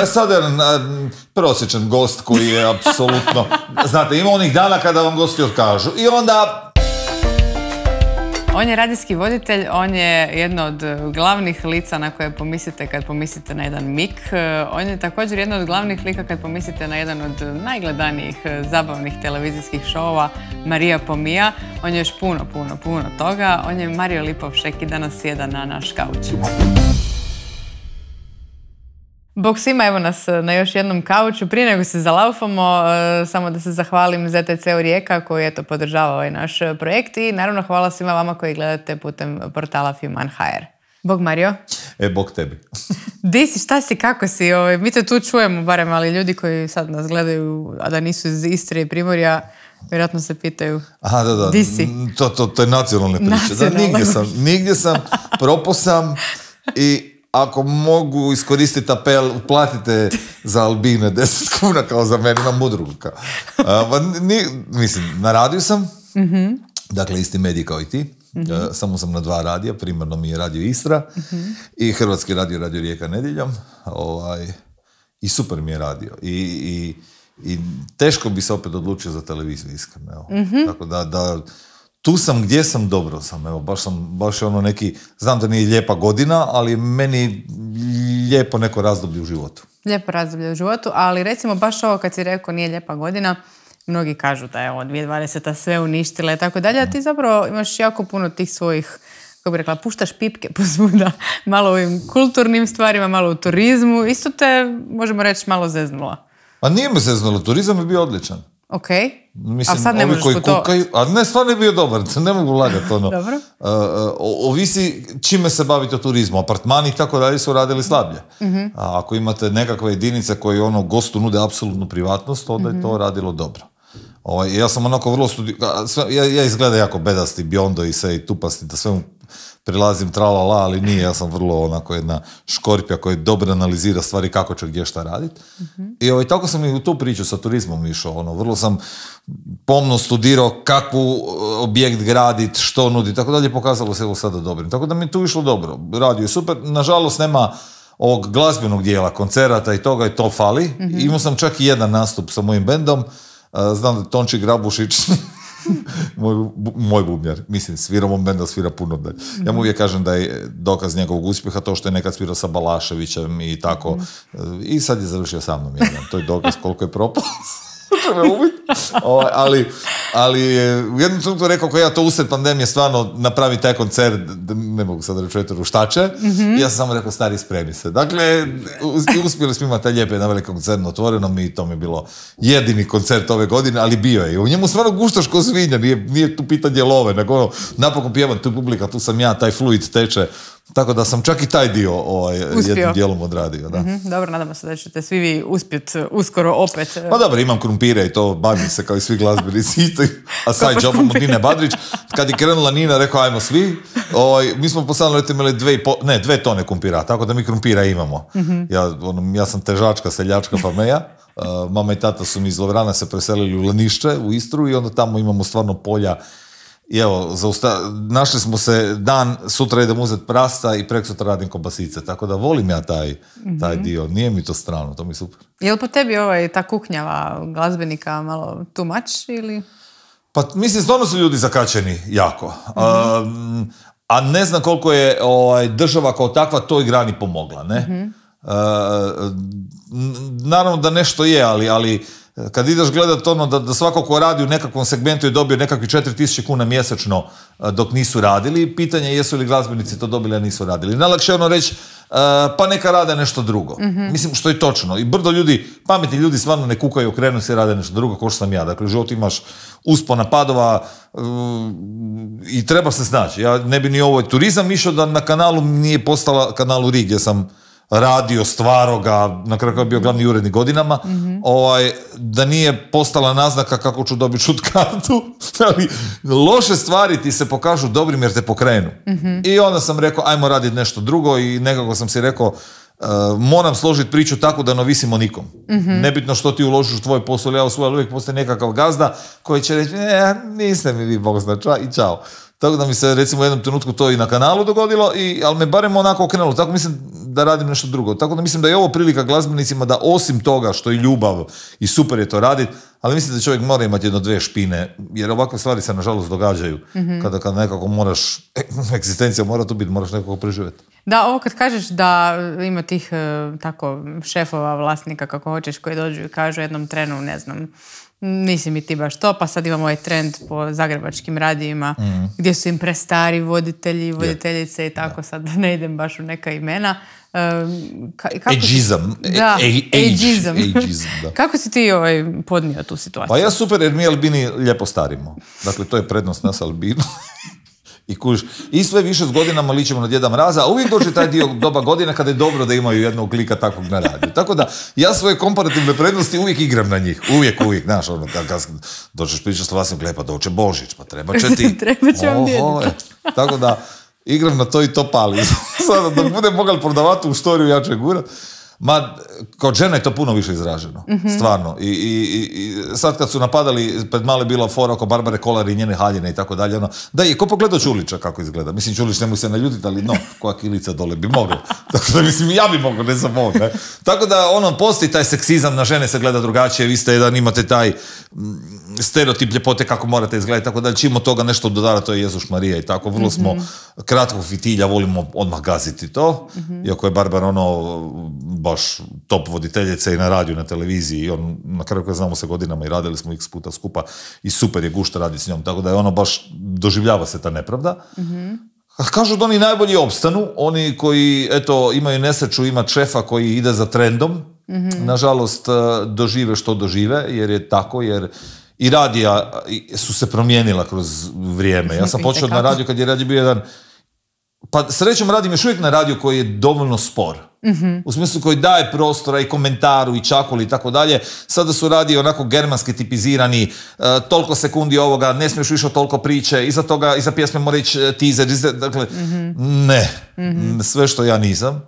Sad je prosječan gost koji je apsolutno... Znate, ima onih dana kada vam gosti otkažu i onda... On je radijski voditelj, on je jedno od glavnih lica na koje pomislite kad pomislite na jedan mik. On je također jedno od glavnih lika kad pomislite na jedan od najgledanijih zabavnih televizijskih šova, Marija Pomija. On je još puno toga. On je Mario Lipovšek i danas sjeda na naš kauč. Bog svima, evo nas na još jednom kauču. Prije nego se zalaufamo, samo da se zahvalim ZTC-u Rijeka koji je podržavao ovaj naš projekt i naravno hvala svima vama koji gledate putem portala Filman.hr. Bog Mario. Bog tebi. Di si, šta si, kako si? Mi te tu čujemo barem, ali ljudi koji sad nas gledaju, a da nisu iz Istre i Primorja, vjerojatno se pitaju. Aha, da. Di si? To je nacionalne priče. Da, nigdje sam, propao sam i ako mogu iskoristiti apel, uplatite za Albine 10 kuna kao za mene, imam udrugu. Mislim, na radiju sam, dakle isti medij kao i ti, samo sam na 2 radija, primarno mi je Radio Istra i Hrvatski radio, Radio Rijeka nedjeljom, i super mi je radio. I teško bi se opet odlučio za televiziju, iskreno. Tako da tu sam gdje sam, dobro sam, evo, baš je ono neki, znam da nije lijepa godina, ali meni lijepo neko razdoblje u životu. Lijepo razdoblje u životu, ali recimo baš ovo kad si rekao nije lijepa godina, mnogi kažu da je ovo 2020. sve uništila i tako dalje, a ti zapravo imaš jako puno tih svojih, kako bi rekla, puštaš pipke posvuda, malo u ovim kulturnim stvarima, malo u turizmu, isto te, možemo reći, malo zeznula. A nije me zeznulo, turizam je bio odličan. Ok, mislim, a sad ne možeš kukaju, a ne, stvarno je bio dobar, ne mogu lagati ono. Dobro. Ovisi čime se bavite o turizmu, apartmani i tako dalje su radili slablje. A ako imate nekakve jedinice koje gostu nude apsolutnu privatnost, onda je to radilo dobro. Ja sam onako vrlo ja izgledam jako bedasti, biondo i sve i tupasti, da sve mu prilazim tralala, ali nije, ja sam vrlo onako jedna škorpija koja dobro analizira stvari kako će gdje šta raditi. I tako sam i u tu priču sa turizmom išao, vrlo sam pomno studirao kakvu objekt graditi, što nudi, tako dalje, pokazalo se evo sada dobrim. Tako da mi tu išlo dobro, radio je super, nažalost nema ovog glazbenog dijela, koncerata i toga i to fali. Imao sam čak i jedan nastup sa mojim bendom, znam da Tonči Grabušić moj bubnjar, mislim, svira mom benda, svira puno dalje. Ja mu uvijek kažem da je dokaz njegovog uspjeha to što je nekad svirao sa Balaševićem i tako. I sad je završio sa mnom jedan. To je dokaz koliko je propao. Ali u jednom trenutku rekao ko ja to usred pandemije stvarno napravi taj koncert, ne mogu sad reći u šta će, i ja sam samo rekao stari spremi se. Dakle, uspjeli smo imati taj lijepi na velikom koncertu otvorenom i to mi je bilo jedini koncert ove godine, ali bio je. U njemu stvarno guštaš ko svinja, nije tu pitanje love, nego napokon pjevam, tu je publika, tu sam ja, taj fluid teče. Tako da sam čak i taj dio jednim dijelom odradio. Da. Dobro, nadamo se da ćete svi vi uspjeti uskoro opet. Pa dobro, imam krumpire i to bavim se kao i svi glazbenici. A side jobom od Nine Badrić. Kad je krenula Nina, rekao ajmo svi. Mi smo po sadnom letu imali 2 tone krumpira, tako da mi krumpira imamo. Ja sam težačka, seljačka fameja. Mama i tata su mi iz Lovrana se preselili u Lanišće, u Istru, i onda tamo imamo stvarno polja. I evo, našli smo se dan, sutra idem uzeti prasta i preksutra radim kobasice, tako da volim ja taj dio, nije mi to strano, to mi je super. Je li po tebi ta kuknjava glazbenika malo too much ili? Pa mislim, stvarno su ljudi zakačeni jako, a ne znam koliko je država kao takva toj grani pomogla, ne? Naravno da nešto je, ali kad ideš gledat da svako ko radi u nekakvom segmentu je dobio nekakvi 4.000 kuna mjesečno dok nisu radili, pitanje je jesu li glazbenici to dobili, a nisu radili. Najlakše je reći, pa neka rade nešto drugo. Mislim, što je točno. I brdo ljudi, pametni ljudi stvarno ne kukaju, okrenu se i rade nešto drugo, kao što sam ja. Dakle, u životu imaš uspona, padova i treba se snaći. Ja ne bi ni ovaj turizam išao da na kanalu nije postala kanalu RIG, gdje sam radio, stvaro ga, na kraju je bio glavni urednik godinama, da nije postala naznaka kako ću dobiti šut kartu, ali loše stvari ti se pokažu dobrim jer te pokrenu. I onda sam rekao, ajmo raditi nešto drugo i nekako sam si rekao, moram složiti priču tako da ne ovisim o nikom. Nebitno što ti uložiš u tvoj posao, ja u svoj, ali uvijek postoji nekakav gazda koji će reći, niste mi vi Bog zna, i čao. Tako da mi se recimo u jednom trenutku to i na kanalu dogodilo, ali me barem onako okrenulo. Tako mislim da radim nešto drugo. Tako da mislim da je ovo prilika glazbenicima da osim toga što je ljubav i super je to raditi, ali mislim da čovjek mora imati jedno dvije špine, jer ovakve stvari se nažalost događaju kada nekako moraš, egzistencija mora tu biti, moraš nekako preživjeti. Da, ovo kad kažeš da ima tih tako šefova, vlasnika, kako hoćeš, koji dođu i kažu jednom trenu, ne znam, nisi mi ti baš to, pa sad imamo ovaj trend po zagrebačkim radijima gdje su im prestari voditelji, voditeljice i tako, sad ne idem baš u neka imena. Ageizam. Ageizam. Kako si ti podnio tu situaciju? Pa ja super, jer mi Albini lijepo starimo. Dakle, to je prednost nas Albinu. I sve više s godinama ličimo na Djeda Mraza, a uvijek dođe taj dio doba godine kada je dobro da imaju jednog lika takvog na radiju. Tako da ja svoje komparativne prednosti uvijek igram na njih. Uvijek, znaš, ono, kad dođeš pričati s vlasnikom, pa doće Božić, pa treba će ti. Treba će vam djedit. Tako da igram na to i to pali. Sada, dok budem mogao prodavati u štoriju, ja ću je gurat. Ma, kod žena je to puno više izraženo, stvarno. I sad kad su napadali, pred malo je bila fora oko Barbare Kolar i njene haljine i tako dalje, ono, da je, ko pogledao Čulića kako izgleda? Mislim, Čulić nemoj se naljutiti, ali no, koja kilica dole bi mogao. Tako da, mislim, ja bi mogao, ne sam on, ne. Tako da, ono, postoji taj seksizam, na žene se gleda drugačije, vi ste jedan, imate taj stereotip ljepote kako morate izgledati, tako da, čim od toga nešto dodara, to je Jezuš Marija i tako, vrlo smo kratkog fitilja, volimo odmah gaziti to, iako je Barbara, ono, baš top voditeljica i na radiju, na televiziji i on, na kraju kad znamo se godinama i radili smo x puta skupa i super je gušta raditi s njom, tako da je ono baš, doživljava se ta nepravda. Kažu da oni najbolji opstanu, oni koji, eto, imaju nesreću imati šefa koji ide za trendom, nažalost dožive što dožive, jer je tako, jer i radija su se promijenila kroz vrijeme. Ja sam počeo na radiju kad je radio bio jedan, pa srećom radim još uvijek na radiju koji je dovoljno spor. U smislu koji daje prostora i komentaru i čakuli i tako dalje. Sada su radi onako germanski tipizirani, toliko sekundi ovoga, ne smiješ više toliko priče, iza toga, iza pjesme mora ići teaser, dakle, ne, sve što ja nisam.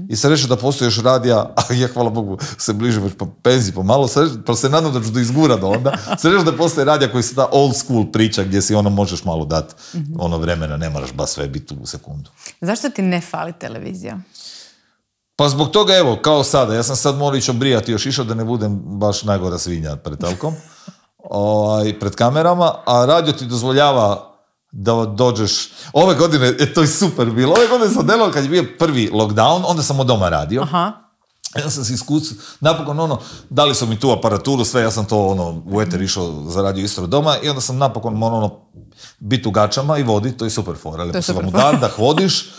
I sreću da postoji još radija, a ja hvala Bogu se bliže već po penziji pomalo, pa se nadam da ću do izgura do onda. Sreću da postoji radija koji se ta old school priča gdje si ono možeš malo dati ono vremena, ne moraš baš sve biti u sekundu. Zašto ti ne fali televizija? Pa zbog toga, evo, kao sada, ja sam sad morao ići obrijati još išao da ne budem baš najgora svinja pred telkom, pred kamerama, a radio ti dozvoljava da dođeš, ove godine, to je super bilo, ove godine sam delao kad je bio prvi lockdown, onda sam od doma radio. Ja sam se iskucio, napokon ono, dali su mi tu aparaturu, sve, ja sam to ono, u eter išao za radio Istro doma i onda sam napokon ono, biti u gačama i voditi, to je super fora, lepo se vam u dan, da hodiš,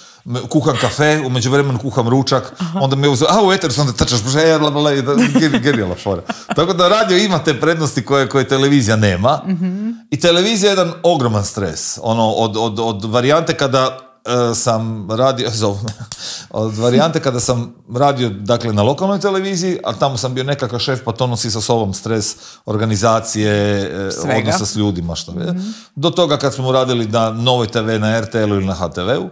kuham kafe, u međuvremenu kuham ručak, onda me uzeo, u eteru sam da trčaš, genijalna fora. Tako da radio ima te prednosti koje televizija nema. I televizija je jedan ogroman stres. Ono, od varijante kada sam radio, od varijante kada sam radio, dakle, na lokalnoj televiziji, a tamo sam bio nekakav šef, pa to nosi sa sobom stres organizacije, odnosa s ljudima, što je. Do toga kad smo radili na Novoj TV, na RTL-u ili na HTV-u,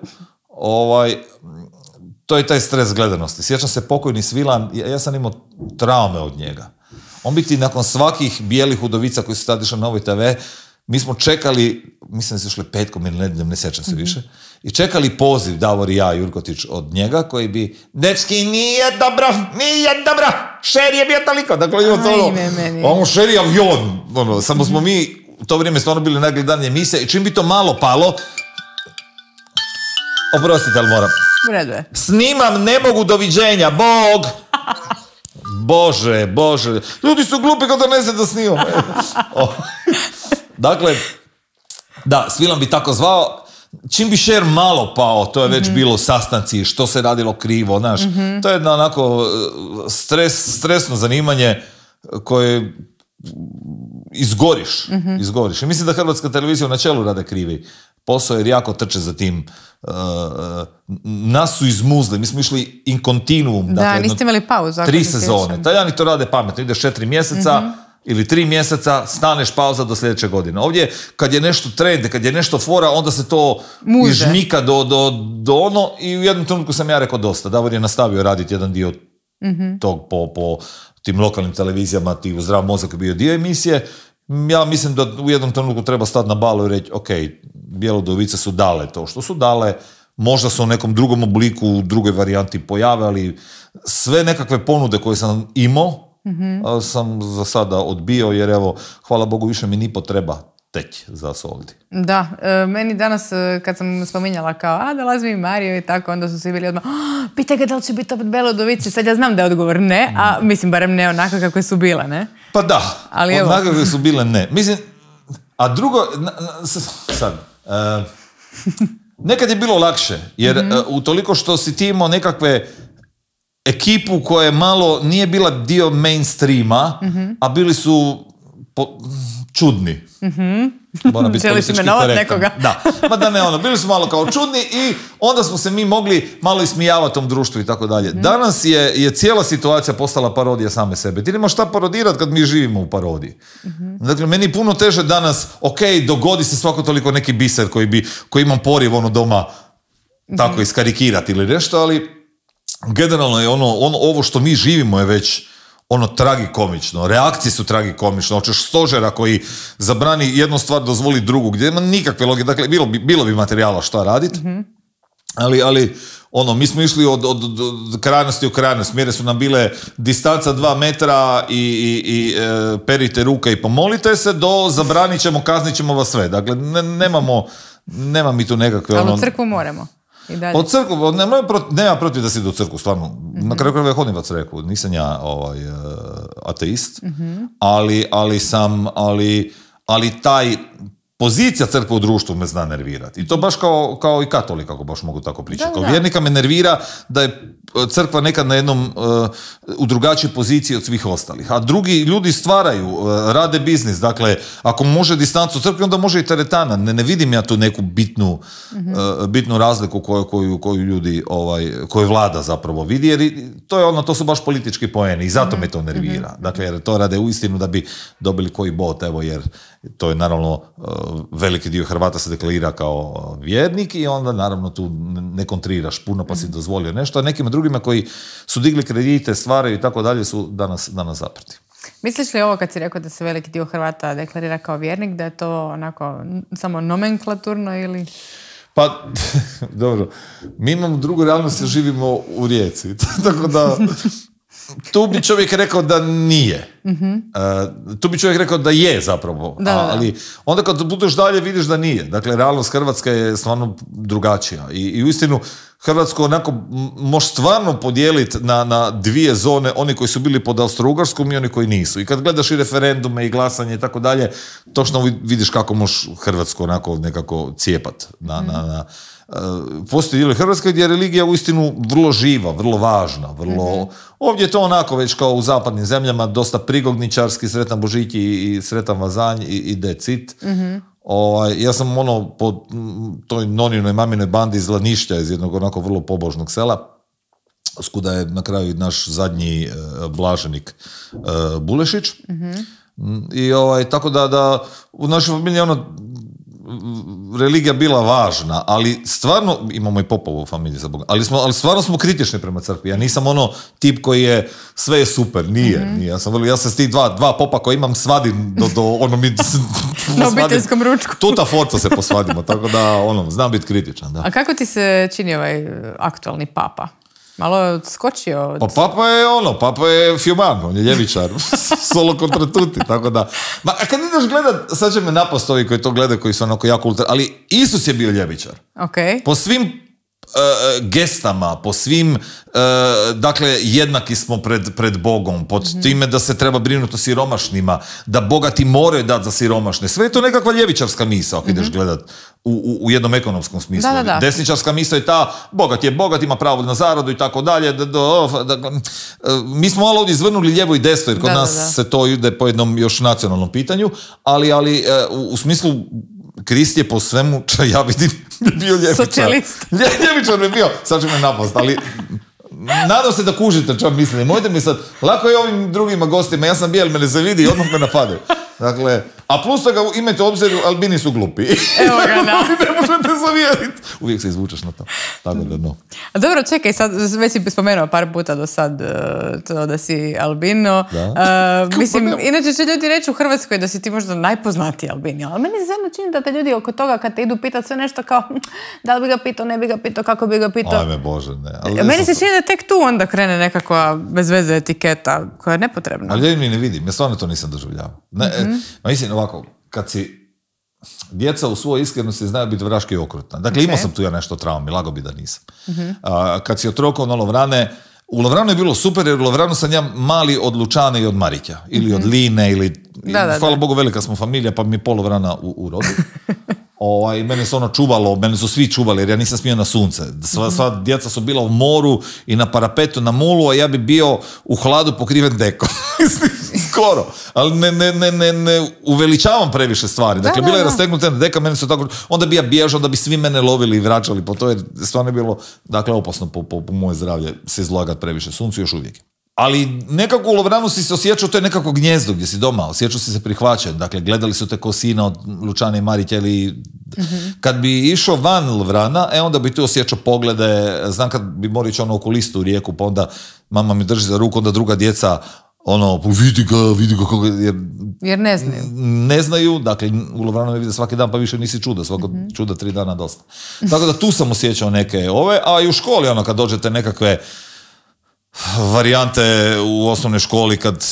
to je taj stres gledanosti. Sjećam se pokojni Svilan, ja sam imao traume od njega. On bi ti nakon svakih bijelih udovica koji su tad išli na Novoj TV, mi smo čekali, mislim da su išli petkom ili nedjeljom, ne sjećam se više, i čekali poziv, Davor i ja, Jurkotić, od njega, koji bi, dečki, nije dobro, šer je bio toliko. Dakle, imao to ono šer je avion, samo smo mi u to vrijeme stvarno bili najgledanije emisije i čim bi to malo palo, oprostite, ali moram. U redu je. Snimam, ne mogu, doviđenja, Bog! Bože. Ljudi su glupi kada ne zna da snimam. Dakle, da, Svilan bi tako zvao. Čim bi šer malo pao, to je već bilo sastanci, što se radilo krivo, znaš. To je jedno onako stresno zanimanje koje izgoriš. I mislim da Hrvatska televizija u načelu rade krivi posao jer jako trče za tim. Nas su izmuzli, mi smo išli in continuum. Da, dakle, niste imali pauzu. 3 sezone. Talijani to rade pametno. Ideš 4 mjeseca ili 3 mjeseca, staneš, pauza do sljedeće godine. Ovdje, kad je nešto trend, kad je nešto fora, onda se to izžmika do ono i u jednom trenutku sam ja rekao dosta. Davor je nastavio raditi jedan dio tog po tim lokalnim televizijama, ti u Zdrav mozak je bio dio emisije. Ja mislim da u jednom trenutku treba stati na balu i reći, ok, Bjelodovice su dale to što su dale, možda su u nekom drugom obliku, u drugoj varijanti pojave, ali sve nekakve ponude koje sam imao, sam za sada odbio, jer evo, hvala Bogu, više mi ni potreba teć za soldi. Da, meni danas kad sam spominjala kao, dolazi mi Mario i tako, onda su svi bili odmah, pitaj ga da li će biti opet Bjelodovice, sad ja znam da je odgovor ne, a mislim barem ne onako kako su bile, ne? Pa da, onako kako su bile ne. Mislim, a drugo, sad, nekad je bilo lakše, jer utoliko što si ti imao nekakve ekipu koja malo nije bila dio mainstreama, a bili su čudni. Moram biti želiš imenovati nekoga? Da, ma da ne ono, bili su malo kao čudni i onda smo se mi mogli malo ismijavati tom društvu i tako dalje. Danas je cijela situacija postala parodija same sebe. Ti nemaš šta parodirat kad mi živimo u parodiji. Dakle, meni je puno teže danas, dogodi se svako toliko neki biser koji imam poriv doma tako iskarikirati ili nešto, ali generalno je ovo što mi živimo je već tragikomično, reakcije su tragikomične, hoćeš stožera koji zabrani jednu stvar, dozvoli drugu, gdje nema nikakve logike, dakle, bilo bi materijala šta raditi, ali mi smo išli od krajnosti u krajnost, mjere su nam bile distanca 2 metra i perite ruke i pomolite se, do zabranit ćemo, kaznit ćemo vas sve, dakle, nema mi tu nekakve... Ali u crkvu moramo. Od crkvu, nema protiv da si do crkvu, stvarno. Na kraju krajeva je Honivac rekao, nisam ja ateist, ali taj pozicija crkve u društvu me zna nervirati. I to baš kao i katolik, ako baš mogu tako pričati. Kao vjernika me nervira da je crkva nekad na jednom u drugačijoj poziciji od svih ostalih. A drugi ljudi stvaraju, rade biznis. Dakle, ako može distancu u crkvi, onda može i teretana. Ne vidim ja tu neku bitnu razliku koju ljudi, koju vlada zapravo vidi, jer to su baš politički poeni i zato me to nervira. Dakle, jer to rade uistinu da bi dobili koji bod, evo, jer to je naravno veliki dio Hrvata se deklarira kao vjernik i onda naravno tu ne kontriraš puno pa si dozvolio nešto, a nekima drugima koji su digli kredite, stvaraju i tako dalje su danas zaprti. Misliš li ovo kad si rekao da se veliki dio Hrvata deklarira kao vjernik, da je to onako samo nomenklaturno ili... Pa, dobro, mi imamo drugu realnost jer živimo u Rijeci, tako da... Tu bi čovjek rekao da nije. Tu bi čovjek rekao da je zapravo. Ali onda kad budeš dalje vidiš da nije. Dakle, realnost Hrvatska je stvarno drugačija. I uistinu Hrvatsku onako može stvarno podijeliti na dvije zone, oni koji su bili pod Austro-Ugarskom i oni koji nisu. I kad gledaš i referendume i glasanje i tako dalje, točno vidiš kako možeš Hrvatsku onako nekako cijepat postoji dio Hrvatske gdje je religija uistinu vrlo živa, vrlo važna, ovdje je to onako već kao u zapadnim zemljama, dosta prigodničarski, sretan Božić i sretan Vazanj i decit. Ja sam po toj noninoj maminoj bandi iz Lanišća, iz jednog onako vrlo pobožnog sela, skuda je na kraju naš zadnji blaženik Bulešić. I tako da u našoj familiji religija bila važna, ali stvarno, imamo i popovu u familiji za Boga, ali stvarno smo kritični prema crkvi. Ja nisam tip koji je, sve je super, nije. Ja sam s tih dva popa koji imam svadim na obiteljskom ručku. Tuta forca se posvadimo, tako da znam biti kritičan. Da. A kako ti se čini ovaj aktualni papa? Malo skočio od... Papa je Fiuman, on je ljevičar, solo kontra tutti, tako da... Ma, a kad ideš gledat, sad će me napast ovi koji to gledaju, koji su onako jako ultra, ali Isus je bio ljevičar. Okay. Po svim gestama, po svim, dakle, jednaki smo pred Bogom, pod time da se treba brinuti o siromašnima, da bogati moraju dati za siromašne. Sve je to nekakva ljevičarska misao, ako ideš gledat u jednom ekonomskom smislu. Da. Desničarska misao je ta, bogat je bogat, ima pravo na zaradu i tako dalje. Mi smo malo ovdje izvrnuli lijevo i desno, jer kod nas se to ide po jednom još nacionalnom pitanju, ali u smislu Krist je po svemu, ja vidim, bio ljevičar. Socijalist. Ljevičar bi bio, sad ću me napast, ali nadam se da kužite što mislim. Mojte mi sad, lako je ovim drugima gostima, ja sam bijel, mene se vidi i odmah me napadaju. Dakle, a plus toga imajte u obziru, Albini su glupi. Evo ga, da. Ne možete zavjeriti. Uvijek se izvučeš na to. Tako da, no. A dobro, čekaj, sad već si spomenuo par puta do sad to da si albino. Mislim, inače će ljudi reći u Hrvatskoj da si ti možda najpoznatiji albini, ali meni se zadno čini da te ljudi oko toga kad te idu pitati sve nešto kao da li bi ga pitao, ne bi ga pitao, kako bi ga pitao. Ajme Bože, ne. Meni se čini da tek tu onda krene nekakva bezveze etiketa koja je nepotrebna. Ali ja mi ne vidim, ja stvarno to nisam doživljavao. Mislim ovako, kad si djeca u svojoj iskrenosti znaju biti vraški i okrutna. Dakle, imao sam tu ja nešto traumi, lago bi da nisam. Kad si otrokao na Lovrane, u Lovranu je bilo super jer u Lovranu sam ja mali od Lučane i od Marića. Ili od Line, ili... Hvala Bogu, velika smo familija, pa mi je pol Lovrana u rodu. Mene se ono čuvalo, mene su svi čuvali jer ja nisam smio na sunce. Sva djeca su bila u moru i na parapetu na mulu, a ja bi bio u hladu pokriven dekom. Skoro. Ali ne uveličavam previše stvari. Dakle, bila je rastegnuta deka, mene su tako... Onda bi ja bježao, onda bi svi mene lovili i vraćali po to, jer stvarno je bilo, dakle, opasno po moje zdravlje se izlagat previše suncu, još uvijek. Ali nekako u Lovranu si se osjećao, to je nekako gnjezdo gdje si doma, osjećao si se prihvaćen. Dakle, gledali su te ko sina od Lučane i Marića ili... Kad bi išao van Lovrana, onda bi tu osjećao poglede, znam kad bi morao ići oko listu u Rijeku, pa onda mama mi drži za ruku, onda druga djeca vidi ga, jer ne znaju. Ne znaju, dakle, u Lovranu me vide svaki dan, pa više nisi čuda, svako čuda 3 dana dosta. Tako da tu sam osjećao neke a i u školi, kad dođete nekakve varijante u osnovnoj školi, kad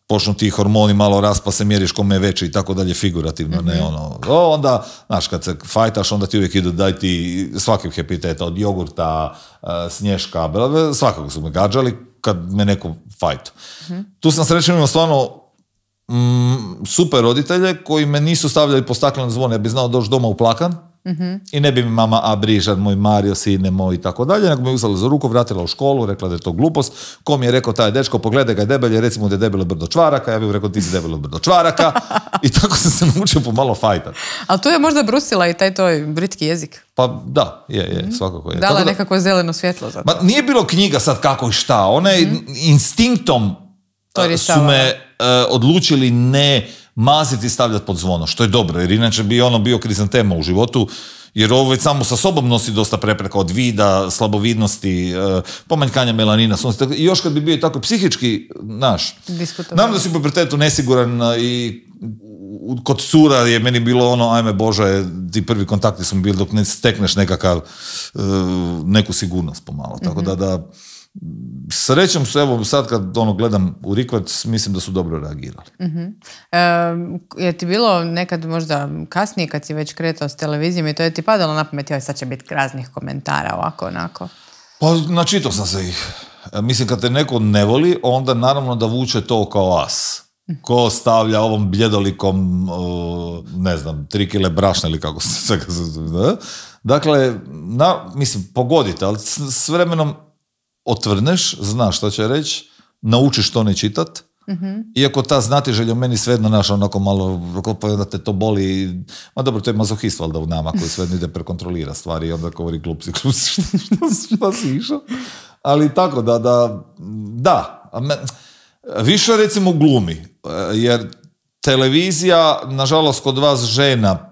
počnu ti hormoni malo rast, pa se mjeriš kome je veći i tako dalje, figurativno, ne onda, znaš, kad se fajtaš, onda ti uvijek idu daj ti svakih epiteta, od jogurta, snješka, svakako su me gađali kad me neko fajtu. Tu sam srećen imao stvarno super roditelje koji me nisu stavljali po staklenu zvonu, ja bi znao doći doma uplakan, i ne bi mi mama, Brižan, moj Mario, sine moj i tako dalje, nego me uzela za ruku, vratila u školu, rekla da je to glupost. Ko mi je rekao, taj dečko, pogledaj ga je debelje, recimo da je debelo brdo čvaraka, ja bih rekao ti si debelo brdo čvaraka, i tako sam se naučio pomalo fajtati. Ali tu je možda brusila i taj britski jezik. Pa da, je, svakako je. Dala nekako zeleno svjetlo za to. Nije bilo knjiga sad kako i šta, one instinktom su me odlučili ne maziti i stavljati pod zvono, što je dobro, jer inače bi bio krizantema u životu, jer ovo već samo sa sobom nosi dosta prepreka od vida, slabovidnosti, pomanjkanja melanina, sunca, i još kad bi bio tako psihički, naravno da si u pubertetu nesiguran i kod cura je meni bilo ajme Bože, ti prvi kontakti su mi bili dok ne stekneš neku sigurnost pomalo, tako da srećom su, evo sad kad gledam u rikvac, mislim da su dobro reagirali. Je ti bilo nekad možda kasnije kad si već kretao s televizijom i to je ti padalo na pamet, sad će biti raznih komentara ovako, onako? Pa načitao sam se ih. Mislim, kad te neko ne voli, onda naravno da vuče to kao as. Ko stavlja ovom bljedolikom, 3 kile brašna ili kako se svega zove. Dakle, mislim, pogodite, ali s vremenom otvrneš, znaš što će reći, naučiš to ne čitat, iako ta znatiželja meni svejedno onako malo, da te to boli, ma dobro, to je mazohist valjda u nama koji svejedno ide prekontrolira stvari i onda govori glupsi, šta si išao? Ali tako da, više recimo u glumi, jer televizija, nažalost, kod vas žena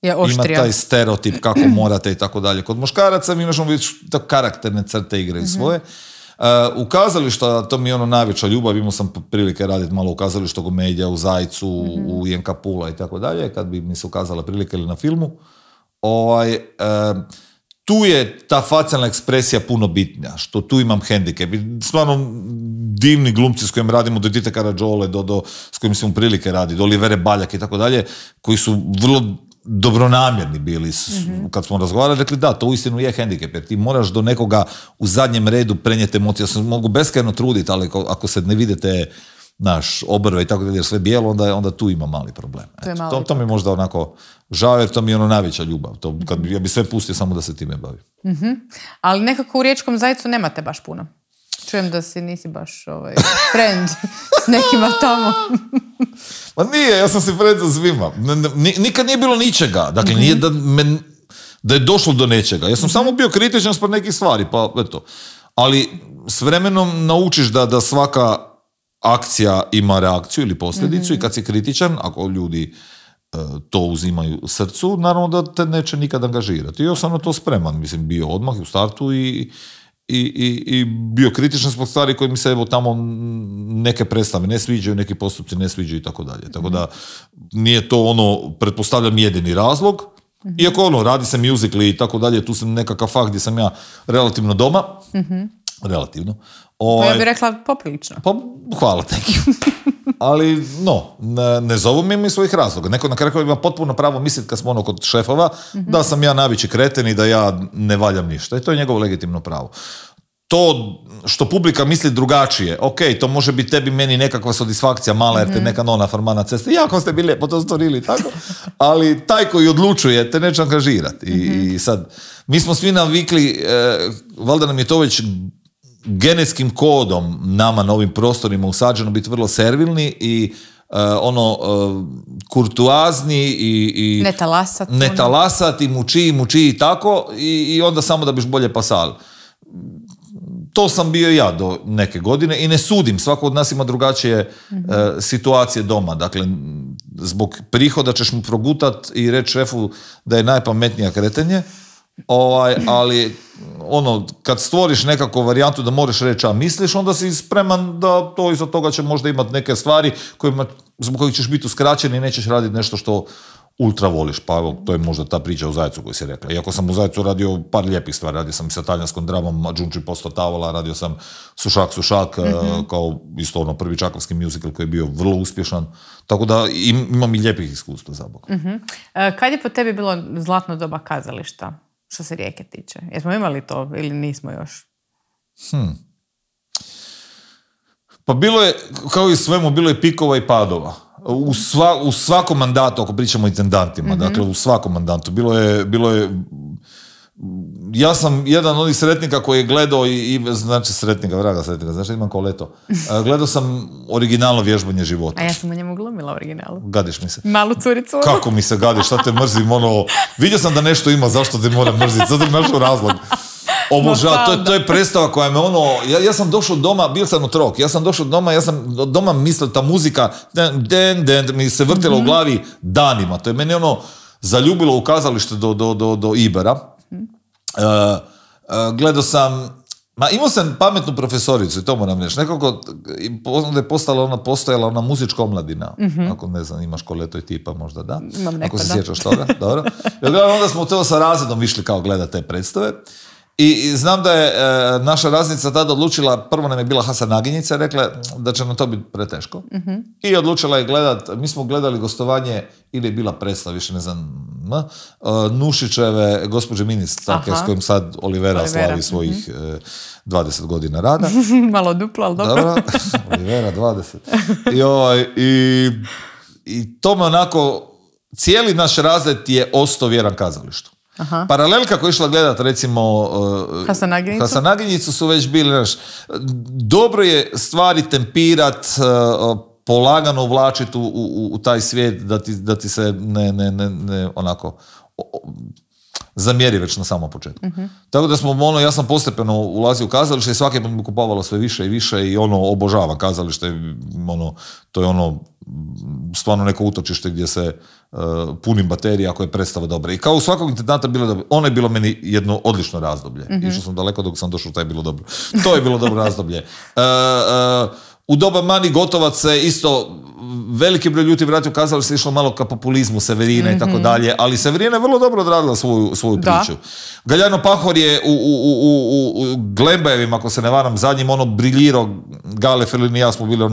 ima taj stereotip kako morate i tako dalje. Kod muškaraca mi možemo vidjeti da karakterne crte igraju svoje. U kazalištu, to mi je najveća ljubav, imao sam prilike raditi malo u kazalištu komedija, u Zajcu, u Jenka Pula i tako dalje, kad bi mi se ukazala prilike ili na filmu. Tu je ta facijalna ekspresija puno bitnija, što tu imam hendikep. Stvarno divni glumci s kojim radimo, do Tite Karađole, s kojim sam prilike raditi, do Olivere Baljak i tako dalje, koji su vrlo dobronamjerni bili kad smo razgovarali, rekli da, to uistinu je hendikep, jer ti moraš do nekoga u zadnjem redu prenijeti emocije. Ja se mogu beskrajno truditi, ali ako se ne vidite obrve i tako dalje, sve bijelo, onda tu ima mali problem. To mi je možda onako žao, jer to mi je najveća ljubav. Ja bi sve pustio samo da se time bavim. Ali nekako u Riječkom Zajcu nemate baš puno. Čujem da nisi baš friend s nekima tamo. Ma nije, ja sam si friend sa svima. Nikad nije bilo ničega. Dakle, nije da je došlo do nečega. Ja sam samo bio kritičan spod nekih stvari, pa eto. Ali s vremenom naučiš da svaka akcija ima reakciju ili posljedicu i kad si kritičan, ako ljudi to uzimaju srcu, naravno da te neće nikad angažirati. I ja sam na to spreman, mislim, bio odmah u startu i bio kritičan zbog stvari koje mi se evo tamo neke predstave ne sviđaju, neki postupci ne sviđaju i tako dalje. Tako da nije to pretpostavljam jedini razlog, iako radi se musical i tako dalje, tu sam nekakav fakt gdje sam ja relativno doma, relativno. Ja bih rekla poprilično. Pa, hvala, thank you. Ali, ne zovu mi svojih razloga. Neko na kraju ima potpuno pravo misliti kad smo kod šefova, da sam ja najveći kreten i da ja ne valjam ništa. I to je njegovo legitimno pravo. To što publika misli drugačije, ok, to može biti tebi meni nekakva satisfakcija mala jer te neka nona farma na cesti, jako ste bili lijepo to stvorili, tako, ali taj koji odlučuje te neće angažirati. I sad, mi smo svi navikli, valjda nam je to već genetskim kodom nama na ovim prostorima usađeno biti vrlo servilni i kurtuazni i ne talasati, muči i tako i onda samo da biš bolje pasal. To sam bio ja do neke godine i ne sudim, svako od nas ima drugačije situacije doma. Dakle, zbog prihoda ćeš mu progutat i reći šefu da je najpametnija kretenje, ali kad stvoriš nekakvu varijantu da moraš reći a misliš, onda si spreman da to iza toga će možda imati neke stvari zbog kojih ćeš biti uskraćen i nećeš raditi nešto što ultra voliš, pa evo, to je možda ta priča o Zajcu koju si rekla. Iako sam u Zajcu radio par lijepih stvari, radio sam sa talijanskom dramom Đunči posto tavola, radio sam Sušak, kao isto prvi čakovski musical koji je bio vrlo uspješan, tako da imam i lijepih iskustva za Bog. Kad je po tebi bilo zlatno doba kazališta, što se Rijeke tiče? Jesmo imali to ili nismo još? Pa bilo je, kao i svemu, bilo je pikova i padova. U svakom mandatu, ako pričamo o intendantima, dakle u svakom mandatu, bilo je ja sam jedan od onih sretnika koji je gledao znači vraga sretnika, znači imam kao leto. Gledao sam originalno vježbanje života. A ja sam u njemu glumila originalu. Gadiš mi se. Malu curicu. Kako mi se gadiš, šta te mrzim, vidio sam da nešto ima, zašto te moram mrziti, sad sam našao razlog. To je predstava koja me ja sam došao doma, bio sam otrok, ja sam došao doma, ja sam doma mislio, ta muzika mi se vrtila u glavi danima, to je meni zaljubilo u kazalište do Ibera. Gledao sam, imao sam pametnu profesoricu i to moram reći, nekako onda je postojala ona muzička omladina, ako ne znam, imaš koleto i tipa možda, da? Ako se sjećaš toga, dobro. Onda smo to sa razredom išli kao gledati te predstave. I znam da je naša razrednica tada odlučila, prvo nam je bila Hasanaginjica, rekla da će nam to biti preteško. I odlučila je gledat, mi smo gledali gostovanje, ili je bila predstava, više ne znam, Nušićeve gospođe ministarke, s kojim sad Olivera slavi svojih 20 godina rada. Malo duplo, ali dobro. Olivera 20. I to me onako, cijeli naš razred je ostao vjeran kazalištu. Paralelka koja je išla gledat, recimo Hasanaginjicu su već bili, dobro je stvari tempirat, polagano uvlačiti u taj svijet da ti se ne onako zamjeri već na samom početku. Tako da smo, ja sam postepeno ulazio u kazalište i svaki put mi kupovalo sve više i više i obožavam kazalište, to je stvarno neko utočište gdje se punim baterija koja je predstava dobra. I kao u svakog intendanta bilo dobro. Ono je bilo meni jedno odlično razdoblje. Išao sam daleko dok sam došao, taj je bilo dobro. To je bilo dobro razdoblje. U doba Mani Gotovac se isto veliki broj ljudi vratio u kazalište, išlo malo ka populizmu Severina i tako dalje, ali Severina je vrlo dobro odradila svoju priču. Galjano Pahor je u Glembajevim, ako se ne varam, zadnjim briljirao, Gale, Felin i ja smo bili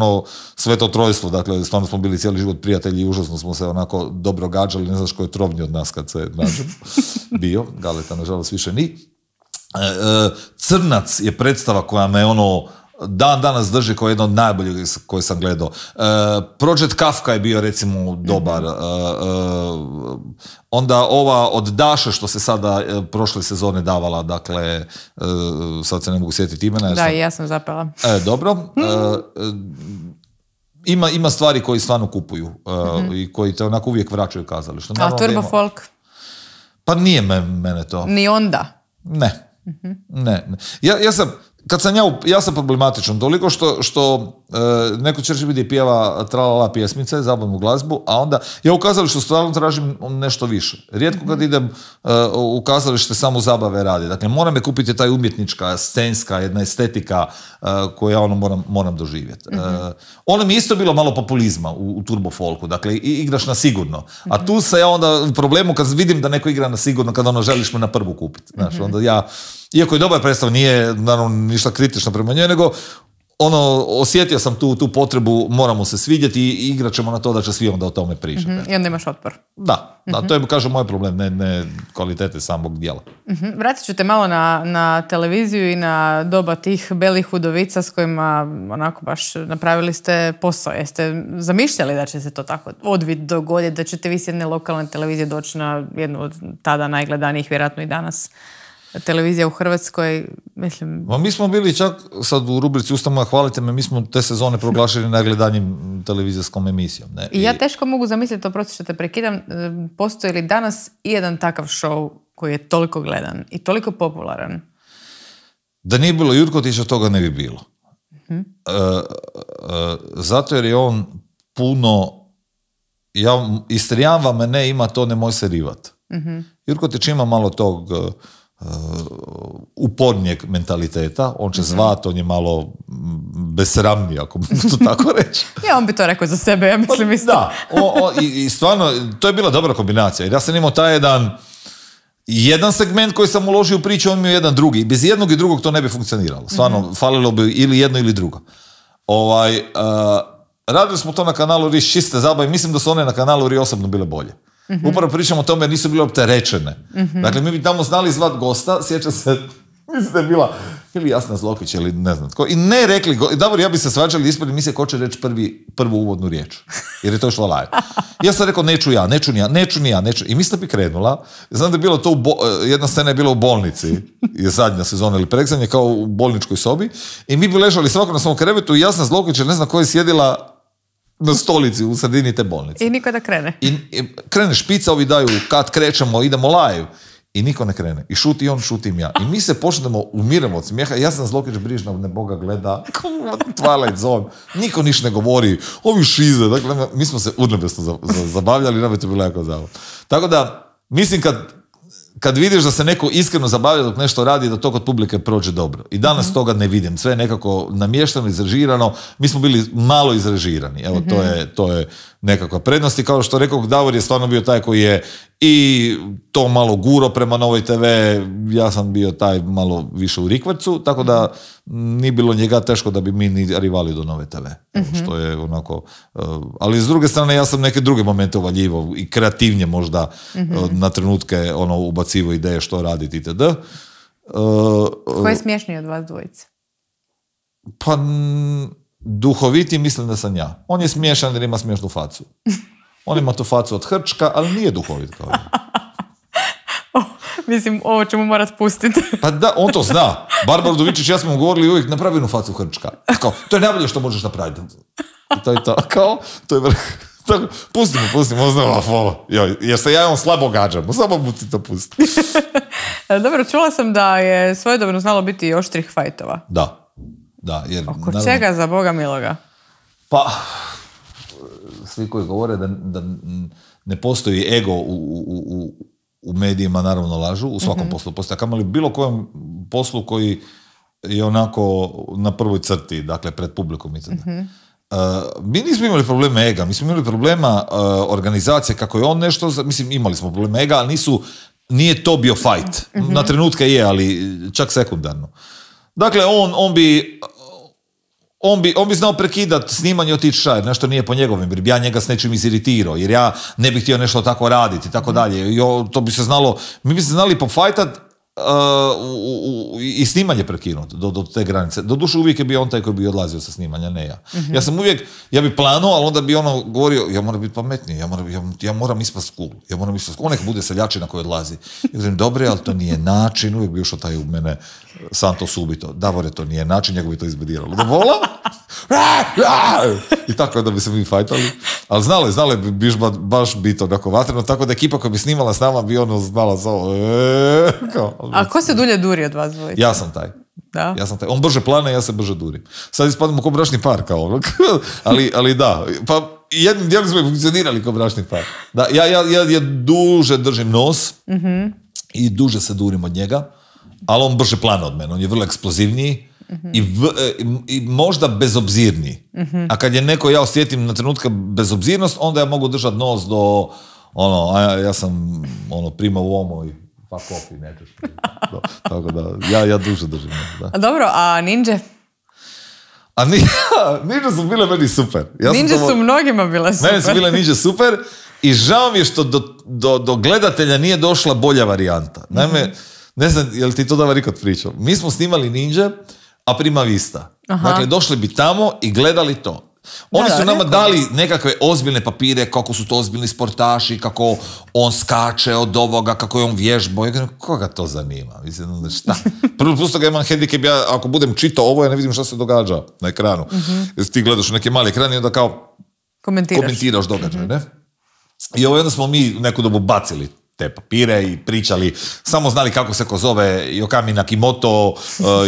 sveto trojstvo, dakle stvarno smo bili cijeli život prijatelji i užasno smo se onako dobro gađali, ne znaš ko je trovnji od nas kad se nađemo bio, Galeta nažalost više ni. Crnac je predstava koja me dan danas drži kao jedna od najboljih koje sam gledao. Project Kafka je bio recimo dobar. Onda ova od Daše što se sada prošle sezone davala, dakle sad se ne mogu sjetiti imena. Da, i ja sam zapela. Dobro. Ima stvari koji stvarno kupuju i koji te onako uvijek vraćaju kazalište. A Turbo Folk? Pa nije mene to. Ni onda? Ne. Ne. Ja sam, kad sam ja sam problematičan, toliko što neko će vidi pjeva tralala pjesmice, zabavnu glazbu, a onda ja u kazalištu stvarno tražim nešto više. Rijetko kad idem u kazalište samo zabave radi. Dakle, mora me kupiti taj umjetnička, scenska, jedna estetika koju ja moram doživjeti. Ono mi isto bilo malo populizma u turbo folku, dakle, igraš na sigurno. A tu se ja onda u problemu kad vidim da neko igra na sigurno, kad želiš me na prvu kupiti. Znaš, onda ja, iako je dobar predstav, nije naravno ništa kritično prema njoj, nego osjetio sam tu potrebu, moramo se svidjeti i igrat ćemo na to da će svi onda o tome pričati. I onda imaš otpor. Da, to je, kažem, moj problem, ne kvalitete samog dijela. Vratit ću te malo na televiziju i na doba tih belih udovica s kojima onako baš napravili ste posao. Jeste zamišljali da će se to tako odvid dogoditi, da ćete vi s jedne lokalne televizije doći na jednu od tada najgledanijih, vjerojatno i danas, televizija u Hrvatskoj, mislim... Mi smo bili čak sad u rubrici Ustavno hvalite me, mi smo te sezone proglašeni najgledanijim televizijskom emisijom. Ne? I ja teško mogu zamisliti, oprosti što te prekidam, postoji li danas i jedan takav show koji je toliko gledan i toliko popularan? Da nije bilo Jurkotića, toga ne bi bilo. Zato jer je on puno... Istrijan vam ne ima, to nemoj se rivat. Jurkotić ima malo tog... upornijeg mentaliteta, on će zvat, on je malo besramniji, ako mogu to tako reći. Ja, on bi to rekao za sebe, ja mislim isto. Da, i stvarno, to je bila dobra kombinacija, jer ja sam imao taj jedan segment koji sam uložio u priču, on mi je jedan drugi. Bez jednog i drugog to ne bi funkcioniralo. Stvarno, falilo bi ili jedno ili drugo. Radili smo to na kanalu RIS čiste zabave, mislim da su one na kanalu RIS osobno bile bolje. Upravo pričamo o tome jer nisu bile opterećene. Dakle, mi bi tamo znali zvat gosta, sjećam se, mislim da je bila ili Jasna Zlokić ili ne znam tko, i ne rekli, Davor, ja bi se svađali ispred emisije ko će reći prvu uvodnu riječ, jer je to išlo live. Ja sam rekao, neću ni ja. I mislim da bi krenula, znam da je bilo to, jedna scena je bila u bolnici, je zadnja sezona ili preksanje, kao u bolničkoj sobi, i mi bi ležali svako na svom krevetu i Jasna Zlokić, ne znam ko je sjedila na stolici u sredini te bolnice. I niko da krene. I krene špica, ovi daju kad krećemo, idemo live. I niko ne krene. I šuti on, šutim ja. I mi se počnemo, umiramo od smijeha. Ja sam Zlokić brižna, ne Boga gleda. Twilight Zone. Niko niš ne govori. Ovi šize. Dakle, mi smo se urnebesno zabavljali. Nam je to bilo jako zabavno. Tako da, mislim kad vidiš da se neko iskreno zabavlja dok nešto radi, da to kod publike prođe dobro. I danas toga ne vidim. Sve je nekako namješteno, izrežirano. Mi smo bili malo izrežirani. Evo, to je nekakva prednost. I kao što rekao, Davor je stvarno bio taj koji je i to malo guro prema Novoj TV. Ja sam bio taj malo više u rikvercu, tako da nije bilo njega teško da bi mi ni rivali do Nove TV. Što je onako... ali s druge strane, ja sam neke druge momente uvaljivao i kreativnije možda na trenutke ubacivo ideje što raditi itd. Ko je smiješniji od vas dvojice? Pa... duhoviti mislim da sam ja. On je smiješan jer ima smiješnu facu. On ima tu facu od hrčka, ali nije duhovit kao ja. Mislim, ovo ćemo morat pustiti. Pa da, on to zna. Barbara Udovičić, ja smo mu govorili uvijek, napravi jednu facu hrčka. Kao, to je najbolje što možeš napraviti. I to je to. Kao, to je vrh. Pustimo, znamo, jer se ja on slabo gađam. Samo mu ti to pusti. Dobro, čula sam da je svojedobno znalo biti i oštrih fajtova. Da, jer... Oko čega, za Boga miloga? Pa, svi koji govore da ne postoji ego u medijima, naravno lažu, u svakom poslu postoji. Kamali bilo kojem poslu koji je onako na prvoj crti, dakle pred publikom. Mi nismo imali probleme ega, mi smo imali problema organizacije, kako je on nešto, mislim imali smo probleme ega, ali nije to bio fight. Na trenutke je, ali čak sekundarno. Dakle, on bi znao prekidati snimanje i otići šajer, nešto nije po njegovim, jer bi ja njega s nečim iziritirao, jer ja ne bih htio nešto tako raditi i tako dalje. To bi se znalo, mi bi se znali popfajtat i snimanje prekinuti do te granice. Doduše uvijek je bio on taj koji bi odlazio sa snimanja, ne ja. Ja bi planuo, ali onda bi govorio, ja moram biti pametniji, ja moram ispast cool, on neka bude seljačina koji odlazi. Ja govorim, dobre, ali to nije način, uvijek bi ušao taj u mene Santo subito. Davore, to nije način, njega bi to izbediralo. Da vola? I tako da bi se mi fajtali. Ali znali bi baš biti onako vatreno, tako da ekipa koja bi snimala s nama bi znala za ovo. A ko se dulje duri od vas dvojice? Ja sam taj. Da. Ja sam taj, on brže plane, ja se brže durim. Sad ispadamo ko bračni par, kao ono. ali da, pa jednim dijelom smo funkcionirali kao bračni par. Da, ja duže držim nos i duže se durim od njega, ali on brže plane od mene, on je vrlo eksplozivniji i možda bezobzirniji. A kad je neko, ja osjetim na trenutka bezobzirnost, onda ja mogu držati nos do ja sam prima u omo i fuck off i nećeš. Tako da, ja duže držim. Da. A dobro, a ninja? A ninja su bile meni super. Ninja su mnogima bile super. Meni su bile ninja super i žao mi je što do gledatelja nije došla bolja varijanta. Naime, ne znam, je li ti to da Rikot pričao? Mi smo snimali ninja, a prima vista. Aha. Dakle, došli bi tamo i gledali to. Oni su nama dali nekakve ozbiljne papire, kako su to ozbiljni sportaši, kako on skače od ovoga, kako je on vježbo. Ja koga to zanima? Mislim, šta? Prvo plus toga imam hendikep, ja ako budem čitao ovo, ja ne vidim šta se događa na ekranu. Ti gledaš u neke male ekrane i onda kao komentiraš događaj, ne? I onda smo mi neku dobu bacili te papire i pričali, samo znali kako se ko zove Yokami Nakimoto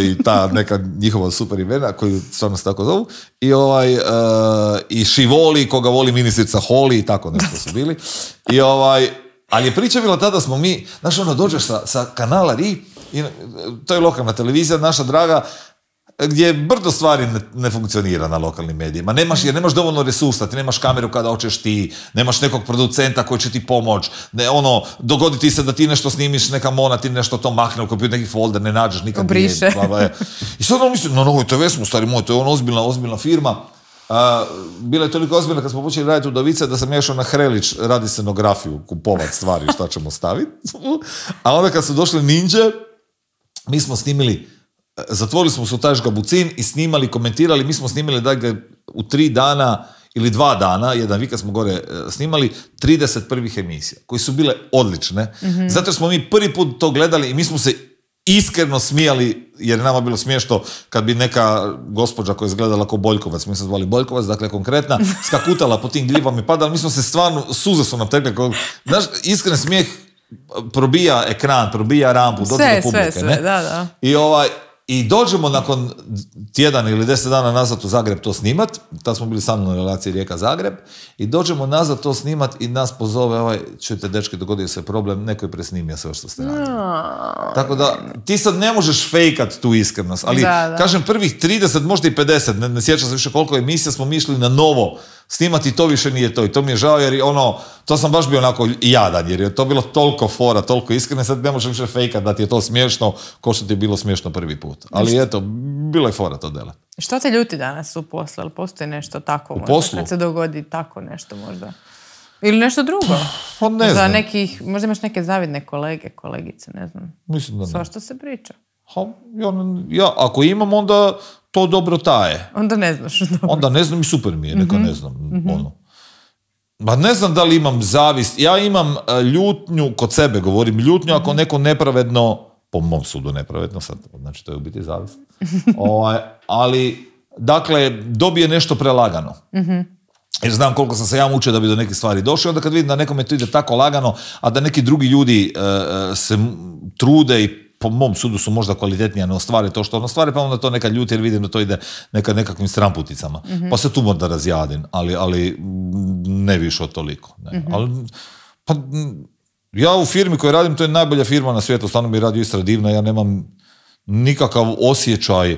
i ta neka njihova super imena koju stvarno se tako zovu i Šivoli, koga voli ministrica Holi i tako nešto su bili ali je priča bila tada smo mi, znaš dođeš sa kanala RI i to je lokalna televizija, naša draga, gdje brdo stvari ne funkcionira na lokalnim medijima. Jer nemaš dovoljno resursa, ti nemaš kameru kada hoćeš ti, nemaš nekog producenta koji će ti pomoć, dogodi ti se da ti nešto snimiš, neka mona ti nešto to mahne u kompjuter, neki folder, ne nađeš nikad. Obriše. I sad mislim, TV smo stari moj, to je ozbiljna firma. Bila je toliko ozbiljna kad smo počeli raditi u Davice da sam ja išao na Hrelić radi scenografiju, kupovat stvari, šta ćemo staviti. A onda kad su došli ninja, mi smo snimili, zatvorili smo se u taj Žgabucin i snimali, komentirali, mi smo snimali da ga u 3 dana ili 2 dana, jedan vikend smo gore snimali 30 prvih emisija, koji su bile odlične. Zato smo mi prvi put to gledali i mi smo se iskreno smijali, jer nama bilo smiješno kad bi neka gospođa koja je izgledala kao Boljkovac, mi smo zvali Boljkovac, dakle konkretna, skakutala po tim gljivama i padala, mi smo se stvarno, suze su nam tekle, znaš, iskren smijeh probija ekran, probija rampu, dođe do publike. Sve, da. I dođemo nakon tjedan ili 10 dana nazad u Zagreb to snimat, tad smo bili sa mnom na relaciji Rijeka-Zagreb, i dođemo nazad to snimat i nas pozove, čujte dečki, dogodio se problem, neko je presnimio sve što ste radili. Tako da, ti sad ne možeš fejkat tu iskrenost, ali kažem prvih 30, možda i 50, ne sjećam se više koliko emisija smo mi išli na novo snimati, to više nije to i to mi je žao jer to sam baš bio onako jadan jer je to bilo toliko fora, toliko iskreno, sad ne možeš više fejkat da ti je to smiješno ko što ti je bilo smiješno prvi put. Ali eto, bilo je fora to dela. Što te ljuti danas u poslu? Ali postoji nešto tako u možda? Poslu? Kad se dogodi tako nešto možda? Ili nešto drugo? Pa ne znam. Možda imaš neke zavidne kolege, kolegice, ne znam. Mislim da ne. Svašta se priča. Ja, ako imam, onda to dobro taje. Onda ne znaš. Dobro. Onda ne znam i super mi je, neka ne znam. Ma ne znam da li imam zavist. Ja imam ljutnju, kod sebe govorim, ljutnju ako neko nepravedno, po mom sudu nepravedno, sad, znači to je u biti zavist, ali, dakle, dobije nešto prelagano. Jer znam koliko sam se ja mučio da bi do nekih stvari došao, onda kad vidim da nekome to ide tako lagano, a da neki drugi ljudi se trude i po mom sudu su možda kvalitetnije, ne ostvare to što on ostvare, pa onda to nekad ljuti jer vidim da to ide nekakvim stramputicama. Pa se tu možda razjadim, ali ne više od toliko. Ne. Ja u firmi koju radim, to je najbolja firma na svijetu, stvarno mi je Radio Istra divna, ja nemam nikakav osjećaj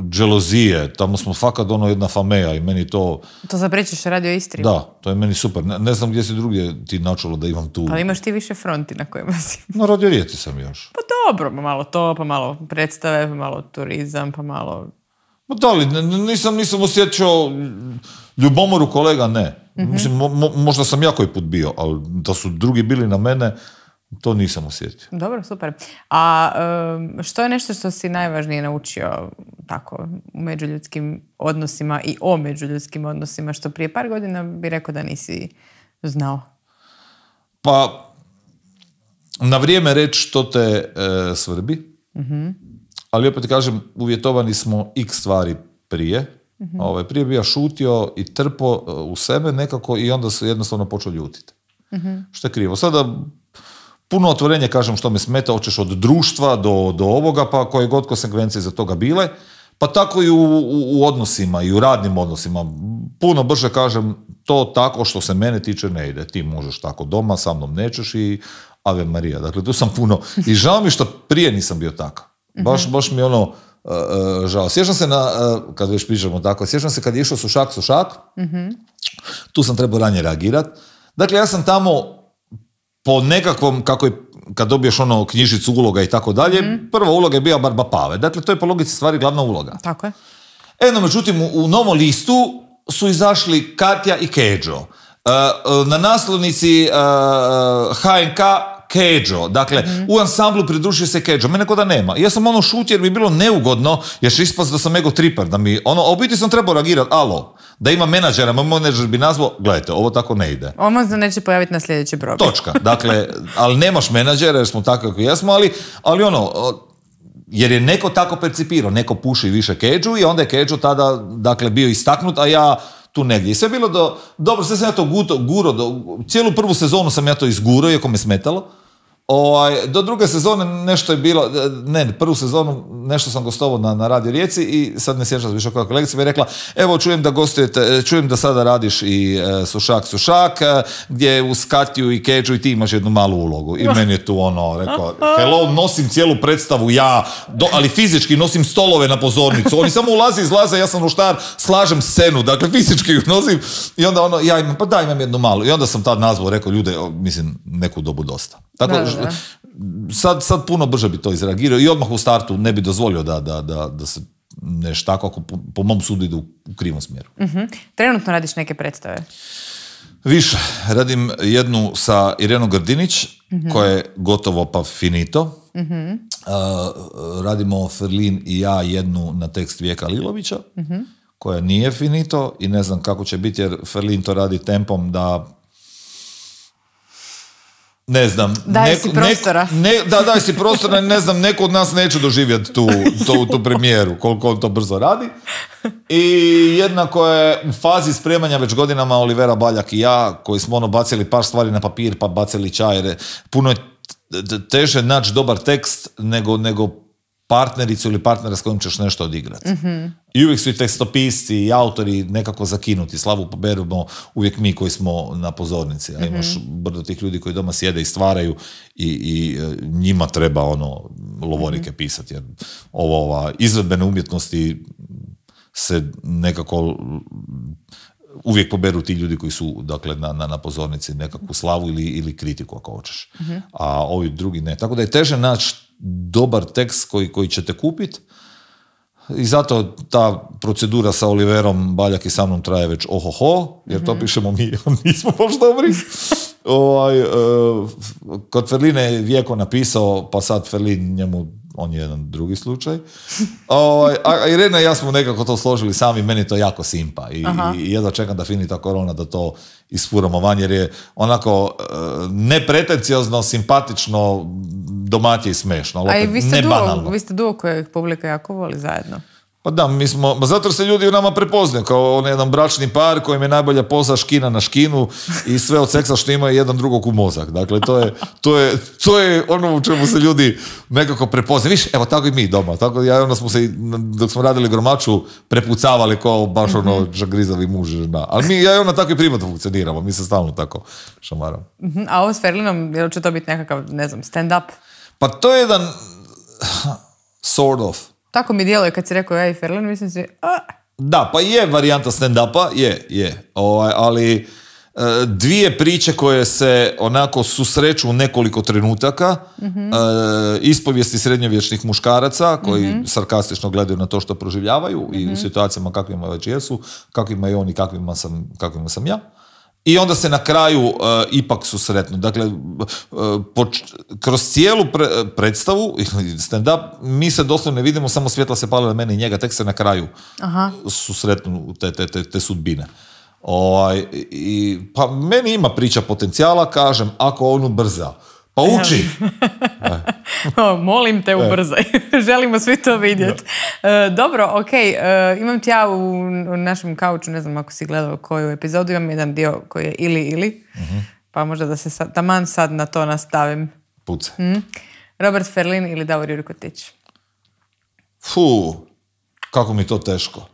dželozije, tamo smo fakat jedna fameja i meni to... To zapričaš Radio Istri? Da, to je meni super. Ne znam gdje si drugdje ti načulo da imam tu... Ali imaš ti više fronti na kojima si? Na Radio Rijeci sam još. Pa dobro, pa malo to, pa malo predstave, pa malo turizam, pa malo... Pa da li, nisam osjećao ljubomoru kolega, ne. Mislim, možda sam ja koji put bio, ali da su drugi bili na mene, to nisam osjetio. Dobro, super. A što je nešto što si najvažnije naučio tako u međuljudskim odnosima i o međuljudskim odnosima, što prije par godina bi rekao da nisi znao? Pa, na vrijeme reći što te svrbi, ali opet kažem, uvjetovani smo x stvari prije. Prije bi ja šutio i trpo u sebe nekako i onda se jednostavno počeo ljutiti. Što je krivo. Sada puno otvorenje, kažem, što me smeta, hoćeš od društva do ovoga, pa koje god konsekvencije za toga bile, pa tako i u odnosima, i u radnim odnosima. Puno brže, kažem, to tako što se mene tiče ne ide. Ti možeš tako doma, sa mnom nećeš i Ave Marija. Dakle, tu sam puno... I žao mi što prije nisam bio takav. Baš mi ono žao. Sjećam se kad već pričamo tako, sjećam se kad je išao Sušak, tu sam trebao ranije reagirati. Dakle, ja sam tamo po nekakvom, kad dobiješ knjižicu uloga i tako dalje, prva uloga je bila Barba Pave. Dakle, to je po logici stvari glavna uloga. Tako je. No, međutim, u Novom listu su izašli Katja i Keđo. Na naslovnici HNK Keđo. Dakle, u ansamblu pridružuje se Keđo. Mene kod da nema. Ja sam šutio jer mi je bilo neugodno, jer će ispast da sam ego triper. A u biti sam trebao reagirati, alo, da ima menadžera, moj menadžer bi nazvao, gledajte, ovo tako ne ide. Ovo se neće pojaviti na sljedećoj probi. Točka. Dakle, ali nemaš menadžera jer smo tako kako jesmo, ali jer je neko tako percipirao, neko puši više Keđu i onda je Keđo tada, dakle, bio istaknut, a ja tu negdje. I sve je bilo dobro, sve sam ja to guro, cijelu prvu sezonu sam ja to izgurao, iako me smetalo. Do druge sezone nešto je bilo, prvu sezonu nešto sam gostovao na Radio Rijeci i sad ne sjećam više koja kolegica mi je rekla, evo čujem da gostujete, čujem da sada radiš i Sušak, gdje uz Katju i Keđu i ti imaš jednu malu ulogu. I meni je tu rekao, hello, nosim cijelu predstavu ja, ali fizički nosim stolove na pozornicu, oni samo ulaze, izlaze, ja sam ruštar, slažem scenu, dakle fizički ju nosim i onda ja imam jednu malu. I onda sam tad nazvao, rekao, ljude, mislim, neku dobu dosta. Tako, sad puno brže bi to izreagirao i odmah u startu ne bi dozvolio da se nešto tako, ako po mom sudu ide u krivom smjeru. Trenutno radiš neke predstave? Više. Radim jednu sa Irenom Grdinić, koja je gotovo pa finito. Radimo Ferlin i ja jednu na tekst Vijeka Lilovića, koja nije finito i ne znam kako će biti, jer Ferlin to radi tempom da ne znam. Daj si prostora. Daj si prostora, ne znam, neko od nas neće doživjeti tu premijeru, koliko on to brzo radi. I jedna koja je u fazi spremanja već godinama, Olivera Baljak i ja, koji smo bacili par stvari na papir, pa bacili čaj, jer puno je teže naći dobar tekst nego partnericu ili partnera s kojim ćeš nešto odigrati. I uvijek su i tekstopisci i autori nekako zakinuti. Slavu poberemo uvijek mi koji smo na pozornici. A imaš brdo tih ljudi koji doma sjede i stvaraju i njima treba lovorike pisati. Jer ova izvedbene umjetnosti se nekako uvijek poberu ti ljudi koji su, dakle, na pozornici nekakvu slavu ili kritiku ako hoćeš. A ovi drugi ne. Tako da je teže naći dobar tekst koji ćete kupiti i zato ta procedura sa Oliverom Baljak i sa mnom traje već ohoho, jer to pišemo mi, nismo baš dobri. Kod Ferline je Vijeko napisao, pa sad Ferlin njemu, on je jedan drugi slučaj. A Irena i ja smo nekako to složili sami, meni to jako simpa i jedva čekam da fini ta korona da to isfuramo van, jer je onako nepretenciozno, simpatično, domaće i smešno, ali ne banalno. Vi ste duo koje publika jako voli zajedno. Pa da, mi smo, zato se ljudi u nama prepoznaju kao jedan bračni par kojem je najbolja poza škina na škinu i sve od seksa što imaju jedan drugog u mozak. Dakle, to je ono u čemu se ljudi nekako prepoznaju. Viš, evo, tako i mi doma. Tako smo se, dok smo radili Gromaču, prepucavali kao baš žagrizavi muž i žena. Ali ja i ona tako i privatno funkcioniramo. Mi se stalno tako šamaramo. A ovo s Ferlinom, jel će to biti nekakav, ne znam, stand-up? Pa to je jedan sort of. Tako mi djeluje kad si rekao ja i Ferlin, mislim si... Da, pa je varijanta stand-upa, je. Ali dvije priče koje se onako susreću u nekoliko trenutaka, ispovijesti srednjovječnih muškaraca koji sarkastično gledaju na to što proživljavaju i u situacijama kakvima već jesu, kakvima je on i kakvima sam ja. I onda se na kraju ipak susretnu. Dakle, kroz cijelu predstavu, stand-up, mi se doslovno ne vidimo, samo svjetla se pale na mene i njega, tek se na kraju susretnu te sudbine. Pa meni ima priča potencijala, kažem, ako on ubrza. Pa uči! Molim te, ubrzaj. Želimo svi to vidjeti. Dobro, ok. Imam ti ja u našem kauču, ne znam ako si gledao koju epizodu, imam jedan dio koji je ili. Pa možda da se taman sad na to nastavim. Puce. Robert Ferlin ili Davor Jurkotić? Kako mi to teško.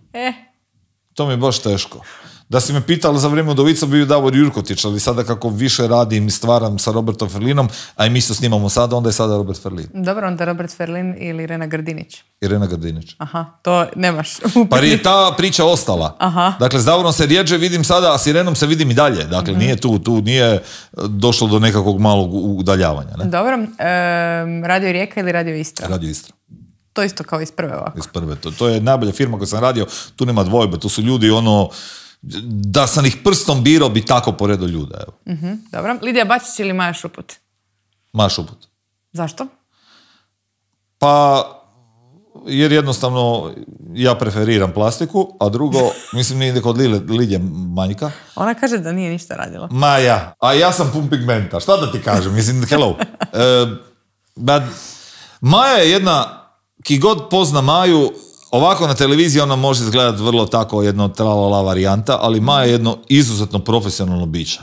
To mi je baš teško. Da si me pitala za vrijeme Udovica bio Davor Jurkotić, ali sada kako više radim i stvaram sa Robertom Ferlinom, a i mi se snimamo sada, onda je sada Robert Ferlin. Dobro, onda Robert Ferlin ili Irena Grdinić? Irena Grdinić. Aha, to nemaš. Pa je ta priča ostala. Aha. Dakle, s Davorom se rijeđe vidim sada, a s Irenom se vidim i dalje. Dakle, nije tu nije došlo do nekakvog malog udaljavanja. Ne? Dobro, Radio Rijeka ili Radio Istra? Radio Istra. To isto kao iz prve ovako. Iz prve. To je najbolja firma koju sam radio, tu nema dvojbe, tu su ljudi da sam ih prstom birao bi tako poredo ljude. Evo. Dobro. Lidija Bačić ili Maja Šuput? Maja Šuput. Zašto? Pa, jer jednostavno ja preferiram plastiku, a drugo, mislim nije kod Lidije manjka. Ona kaže da nije ništa radila. Maja, a ja sam pun pigmenta, šta da ti kažem, mislim, hello. Maja je jedna, ki god pozna Maju, ovako na televiziji ona može izgledati vrlo tako jedno tralala varijanta, ali Maja je jedno izuzetno profesionalno biće.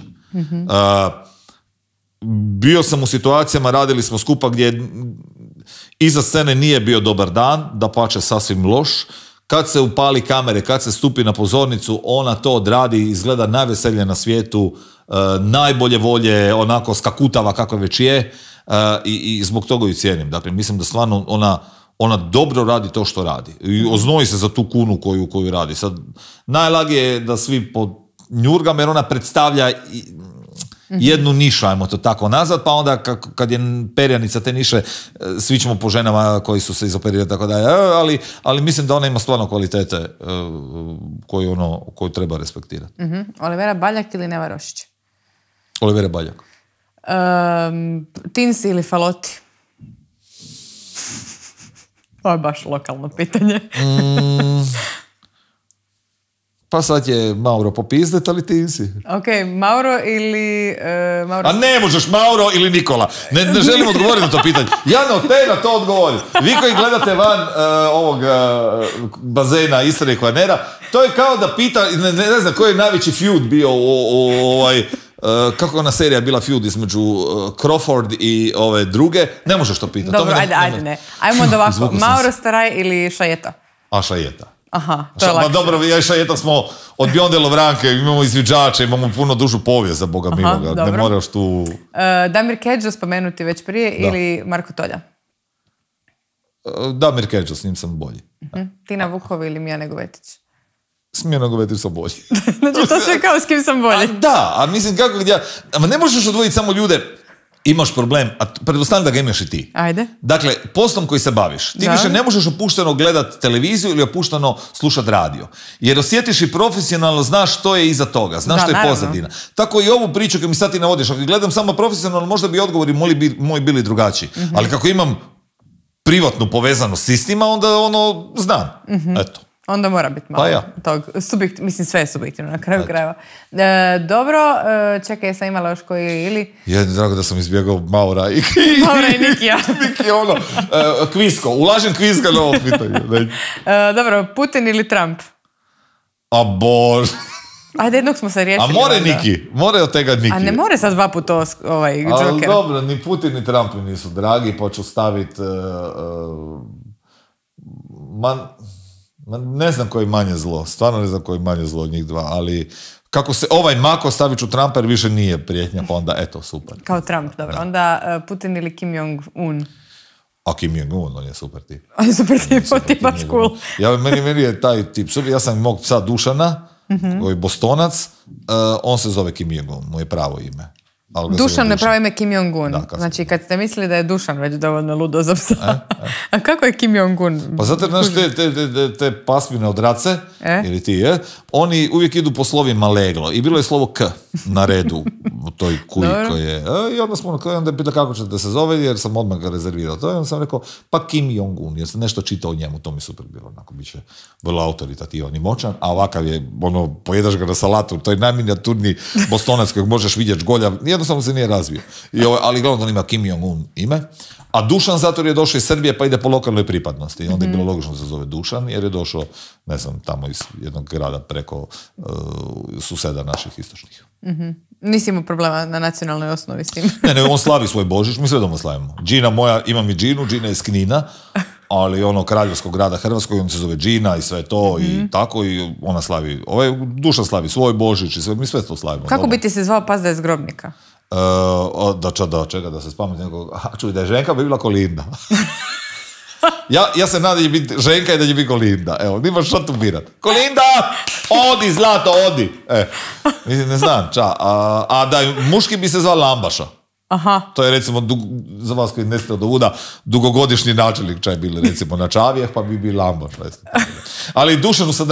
Bio sam u situacijama, radili smo skupa gdje iza scene nije bio dobar dan, dapače sasvim loš. Kad se upali kamere, kad se stupi na pozornicu, ona to odradi, izgleda najveselje na svijetu, najbolje volje, onako skakutava kako već je, i zbog toga ju cijenim. Dakle, mislim da stvarno ona dobro radi to što radi. I oznoji se za tu kunu koju radi. Sad, najlagije je da svi njurgam, jer ona predstavlja jednu nišu, ajmo to tako nazvat, pa onda kad je perjanica te niše, svi ćemo po ženama koji su se izoperirali, tako da je, ali mislim da ona ima stvarno kvalitete koju treba respektirati. Olivera Baljak ili Neva Rošić? Olivera Baljak. Tinsi ili Faloti? To je baš lokalno pitanje. Pa sad je Mauro popizdet, ali ti si. Ok, Mauro ili... Mauro... A ne možeš Mauro ili Nikola. Ne želim odgovoriti na to pitanje. Ja na to odgovorim. Vi koji gledate van ovog bazena Istre i Kvarnera, to je kao da pita, ne znam koji je najveći feud bio kako ona serija bila feud između Crawford i ove druge. Ne možeš to pitati. Dobro, ajde, ne. Ajmo da ovako, Mauro Staraj ili Šajeta? A Šajeta. Aha, to je lakše. Dobro, ja i Šajeta smo od Bionde Lovranke, imamo izviđače, imamo puno dužu povijest za Boga miloga. Dobro. Ne moraš tu... Damir Kedžo spomenuti već prije ili Marko Tolja? Damir Kedžo, s njim sam bolji. Tina Vukova ili Mijana Govetić? S Mijanom Govetić sam bolji. Znači to sve kao s kim sam bolji. A mislim kako gdje... Ne možeš odvojiti samo ljude... Imaš problem, a pretpostavljam da ga imaš i ti. Ajde. Dakle, poslom koji se baviš, ti više ne možeš opušteno gledati televiziju ili opušteno slušati radio. Jer osjetiš i profesionalno, znaš što je iza toga, znaš što je pozadina. Tako i ovu priču koju mi sad ti navodiš, ako gledam samo profesionalno, možda bi odgovori moji bili drugačiji. Ali kako imam privatnu povezanost s istima, onda znam. Eto. Onda mora biti malo tog, mislim sve je subjektivno na kraju krajeva. Dobro, čekaj, sam imala još koji ili... Drago da sam izbjegao Maura i Nikija. Kvisko, ulažem Kviska na ovo pitanje. Dobro, Putin ili Trump? A bož... Ajde, jednog smo se riješili. A more Niki, more od tega Niki. A ne more sad dva puta Joker. Ali dobro, ni Putin ni Trump nisu dragi, pa ću staviti... Ne znam koji je manje zlo, stvarno ne znam koji je manje zlo od njih dva, ali kako se ovaj mako stavit ću Trumpa jer više nije prijetnja, pa onda eto, super. Kao Trump, dobro. Onda Putin ili Kim Jong-un? A Kim Jong-un, on je super tip. On je super tip, on ti baš cool. Meni je taj tip, ja sam mog psa Dušana, koji je Bostonac, on se zove Kim Jong-un, mu je pravo ime. Dušan je pravo ime Kim Jong-un. Znači, kad ste mislili da je Dušan već dovoljno ludo za psa. A kako je Kim Jong-un? Pa zato, znaš, te pasmine od race, ili ti oni uvijek idu po slovima leglo. I bilo je slovo K na redu u toj kuji koji je. I onda je pitao kako ćete se zove, jer sam odmah ga rezervirao. To i onda sam rekao, pa Kim Jong-un, jer sam nešto čitao o njemu, to mi super bilo. Onako, bit će vrlo autoritativan i moćan, a ovakav je, pojedaš ga na salatu, to je najminijaturni Bostonac kojeg možeš vidjeti žgolja, jednostavno se nije razvio. Ali glavno da ima Kim Jong-un ime. A Dušan zato je došao iz Srbije pa ide po lokalnoj pripadnosti. I onda je bilo logično da se zove Dušan jer je došao, ne znam, tamo iz jednog grada preko suseda naših istočnih. Nisi imao problema na nacionalnoj osnovi s tim? Ne, on slavi svoj Božić, mi sve doma slavimo. Džina moja, imam i Džinu, Džina je iz Knina, ali ono kraljevskog grada Hrvatskog, on se zove Džina i sve to i tako i ona slavi, Duša slavi svoj Božić i sve, mi sve to slavimo. Kako bi ti se zvao pas da je zgrobnika? Čega da se spameti nekog, čuj, da je Ženka bi bila Kolinda. Ja se nadam da će biti Ženka i da će biti Kolinda. Evo, nimaš što tu birat. Kolinda! Odi, zlato, odi! Mislim, ne znam, a da, muški bi se zvao Lambaša. Aha. To je recimo, za vas koji ne ste od ovuda, dugogodišnji načelnik čaj bili recimo na Čavijeh, pa bi bili Lambaš. Ali Dušanu sad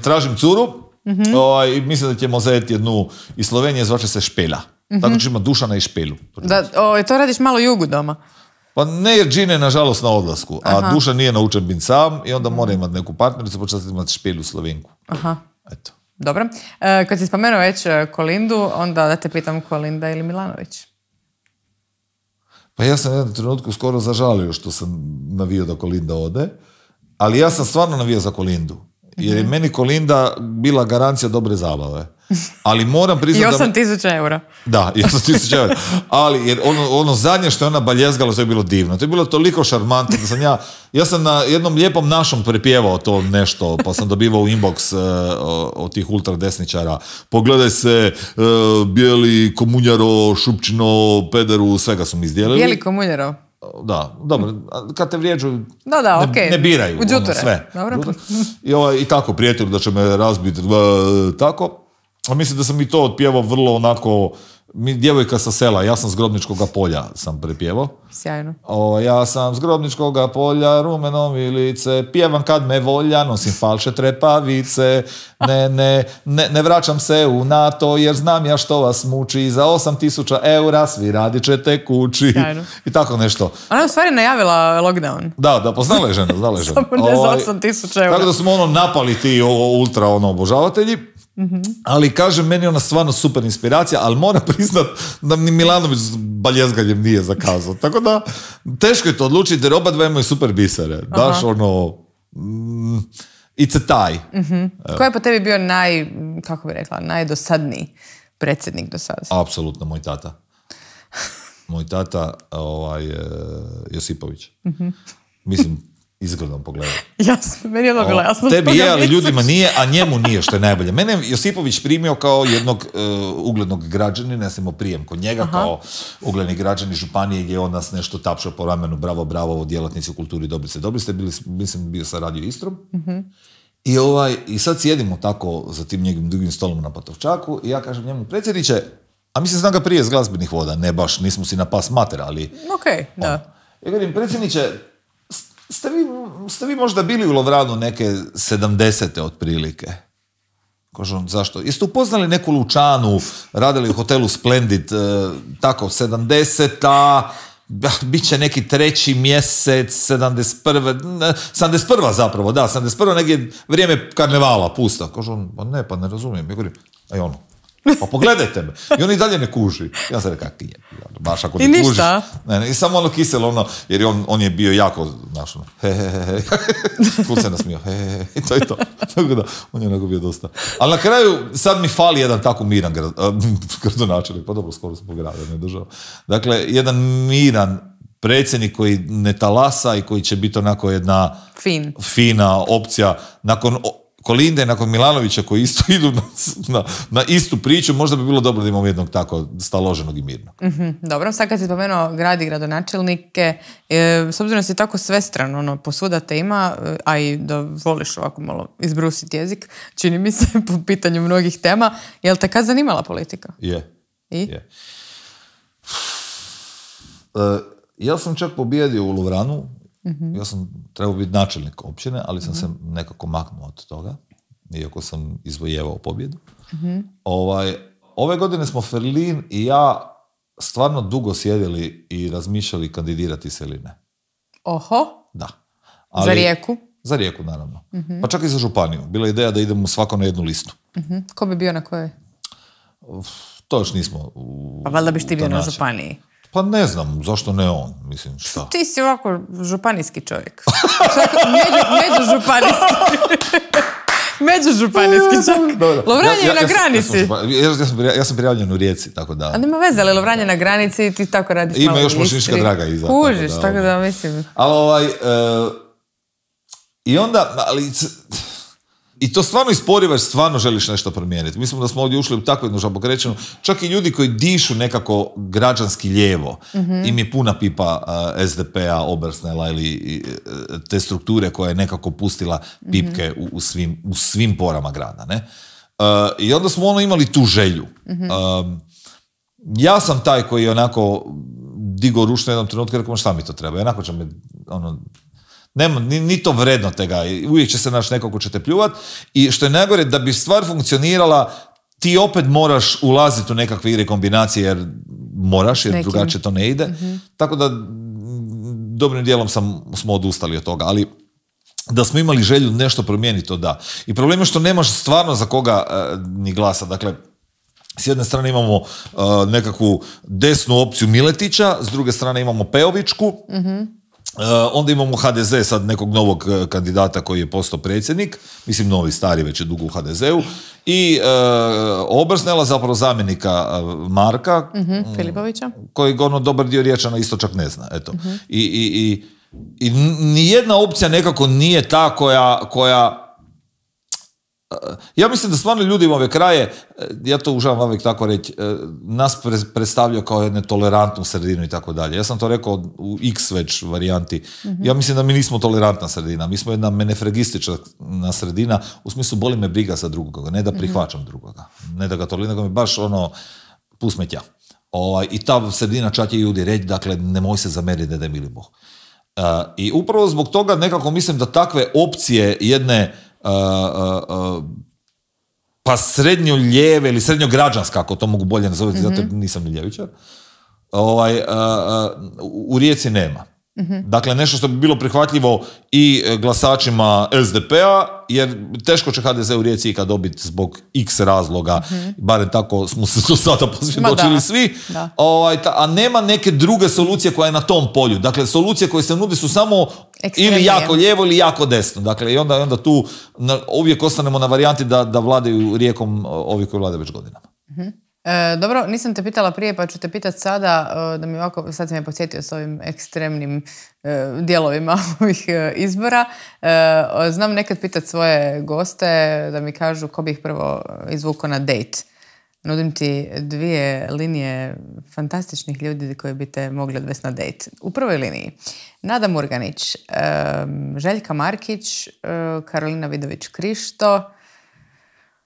tražim curu, i mislim da ćemo zajediti jednu iz Slovenije, zvače se Špela. Tako će ima Dušana i Špelu. To radiš malo jugu doma? Pa ne, jer Džine je nažalost na odlasku, a Duša nije naučen biti sam i onda mora imati neku partnericu, pa će sad imati Špelu Slovenku. Aha. Eto. Dobro. Kad si spomenuo već Kolindu, onda da te pitam Kolinda ili Milanović? Pa ja sam u jednom trenutku skoro zažalio što sam navio da Kolinda ode, ali ja sam stvarno navio za Kolindu. Jer je meni Kolinda bila garancija dobre zabave. Ali moram priznati I 8.000 eura. Da, i 8.000 eura. Ali jer ono zadnje što je ona baljezgala, to je bilo divno. To je bilo toliko šarmantno da sam ja sam na jednom lijepom našom prepjevao to nešto, pa sam dobivao u inbox od tih ultradesničara. Pogledaj se, bijeli komunjaro, šupčino, pederu, svega su mi izdijelili. Bijeli komunjaro? Da, dobro, kad te vrijeđu, okay. ne biraju sve. I tako prijatelju da će me razbiti, tako. A mislim da sam i to otpjevao vrlo onako, djevojka sa sela, ja sam s Grobničkoga polja sam prepjevao. Sjajno. Ja sam s Grobničkoga polja, rumeno milice, pjevam kad me volja, nosim falše trepavice, ne vraćam se u NATO jer znam ja što vas muči, za 8.000 eura svi radit ćete kući. Sjajno. I tako nešto. Ona je u stvari najavila lockdown. Da, pa znala je žena. Samo ne za 8.000 eura. Tako da smo napali ti ultra obožavatelji. Ali kažem, meni je ona stvarno super inspiracija, ali moram priznat da ni Milanović s baljezganjem nije zakazao. Tako da, teško je to odlučiti jer oba dva imaju super bisere. Daš it's a tie. Ko je po tebi bio najdosadniji predsjednik do sada? Apsolutno, moj tata. Moj tata, Josipović. Mislim, izgledom pogledao. Jasno, meni je ono bilo jasno. Tebi je, ali ljudima nije, a njemu nije, što je najbolje. Mene je Josipović primio kao jednog uglednog građanina, ja sam imao prijem kod njega kao ugledni građani županije gdje on nas nešto tapšao po ramenu, bravo, djelatnici u kulturi, dobri ste, mislim, bio sa Radio Istrom. I sad sjedimo tako za tim njegovim drugim stolom na Patovčaku i ja kažem njemu, predsjedniče, a mislim znam ga prije iz glazbenih voda, ne baš, nismo si na pas mater, ali... Okej, da. Ja kažem, predsjedniče, ste vi možda bili u Lovranu neke 70. otprilike? Kažem, zašto? Jeste upoznali neku Lučanu, radili u hotelu Splendid, tako, 70. Bit će neki 3. mjesec, 71. zapravo, da, 71. negdje vrijeme karnevala, pusta. Kažem, pa ne razumijem. Ja govorim, pa pogledajte me. I on i dalje ne kuži. Ja sam rekao, kak je. Baš ako ne kužiš. I samo ono kiselo, jer on je bio jako, znaš, kul se nasmio, i to je to. Tako da, on je onako bio dosta. Ali na kraju, sad mi fali jedan tako miran gradonačelnik, pa dobro, skoro sam pograda, ne držao. Dakle, jedan miran predsjednik koji ne talasa i koji će biti onako jedna fina opcija nakon Kolinde, nakon Milanovića koji isto idu na istu priču, možda bi bilo dobro da imamo jednog tako staloženog i mirnog. Dobro, sad kad si spomenuo grad i gradonačelnike, s obzirom da si tako svestran, posvuda te ima, a i da voliš ovako malo izbrusiti jezik, čini mi se po pitanju mnogih tema, je li te kad zanimala politika? Je. I? Je. Ja sam čak pobijedio u Lovranu. Ja sam trebao biti načelnik općine, ali sam se nekako maknuo od toga, iako sam izvojevao pobjedu. Ove godine smo Ferlin i ja stvarno dugo sjedili i razmišljali kandidirati Seline. Oho? Da. Za Rijeku? Za Rijeku, naravno. Pa čak i za županiju. Bila je ideja da idemo svako na jednu listu. Ko bi bio na kojoj? To još nismo Pa valjda biš ti bio na županiji. Pa ne znam, zašto ne on, mislim, šta? Ti si ovako županijski čovjek. Među županijski. Međužupanijski čak. Lovranje je na granici. Ja sam prijavljen u Rijeci, tako da... A nema veze, ali Lovranje na granici i ti tako radiš malo u Istri. Ima još Mošnička Draga iza. Kužiš, tako da mislim. Ali i onda, ali... I to stvarno isporivaš, stvarno želiš nešto promijeniti. Mislim da smo ovdje ušli u takvu jednu žabokrećenu. Čak i ljudi koji dišu nekako građanski lijevo, im je puna pipa SDP-a, Obersnela ili te strukture koja je nekako pustila pipke u svim porama grada. Ne? I onda smo imali tu želju. Ja sam taj koji je onako digao ruš na jednom trenutku i rekao, šta mi to treba? Onako će me, nema, ni to vredno tega, uvijek će se naći neko ko će te pljuvat i što je najgore, da bi stvar funkcionirala, ti opet moraš ulaziti u nekakve igre kombinacije jer moraš, jer drugačije to ne ide. Tako da dobrim dijelom smo odustali od toga, ali da smo imali želju nešto promijeniti, to da. I problem je što nemaš stvarno za koga ni glasa. Dakle, s jedne strane imamo nekakvu desnu opciju Miletića, s druge strane imamo Peovićku, onda imamo HDZ, sad nekog novog kandidata koji je postao predsjednik, mislim novi, stari, već je dugo u HDZ-u, i Obersnela, zapravo zamjenika Marka, Filipovića, koji dobar dio Riječana isto čak ne zna. Eto. I nijedna opcija nekako nije ta koja ja mislim da stvarno ljudi u ove kraje, ja to užavam uvijek tako reći, nas predstavljaju kao jednu tolerantnu sredinu i tako dalje. Ja sam to rekao u X već varijanti. Ja mislim da mi nismo tolerantna sredina. Mi smo jedna menefregistična sredina, u smislu boli me briga za drugoga, ne da prihvaćam drugoga. Ne da ga toleriram, nego mi baš pusmetja. I ta sredina čak je ljudi reći, dakle, nemoj se zameriti da je mili Bog. I upravo zbog toga nekako mislim da takve opcije jedne pa srednjo lijeve ili srednjo građanska, ako to mogu bolje nazvati, zato nisam ni ljevičar, u Rijeci nema. Dakle, nešto što bi bilo prihvatljivo i glasačima SDP-a, jer teško će HDZ u Rijeci ikad dobiti zbog x razloga, barem tako smo se do sada posvjedočili svi, a nema neke druge solucije koja je na tom polju. Dakle, solucije koje se nudi su samo ili jako lijevo ili jako desno. Dakle, i onda tu uvijek ostanemo na varijanti da vladaju Rijekom ovi koji vladaju već godinama. Dobro, nisam te pitala prije, pa ću te pitati sada, da mi ovako, sad si me podsjetio s ovim ekstremnim dijelovima ovih izbora. Znam nekad pitati svoje goste da mi kažu ko bi ih prvo izvukao na dejt. Nudim ti 2 linije fantastičnih ljudi koji bi te mogli odvesti na dejt. U prvoj liniji Nada Murganić, Željka Markić, Karolina Vidović-Krišto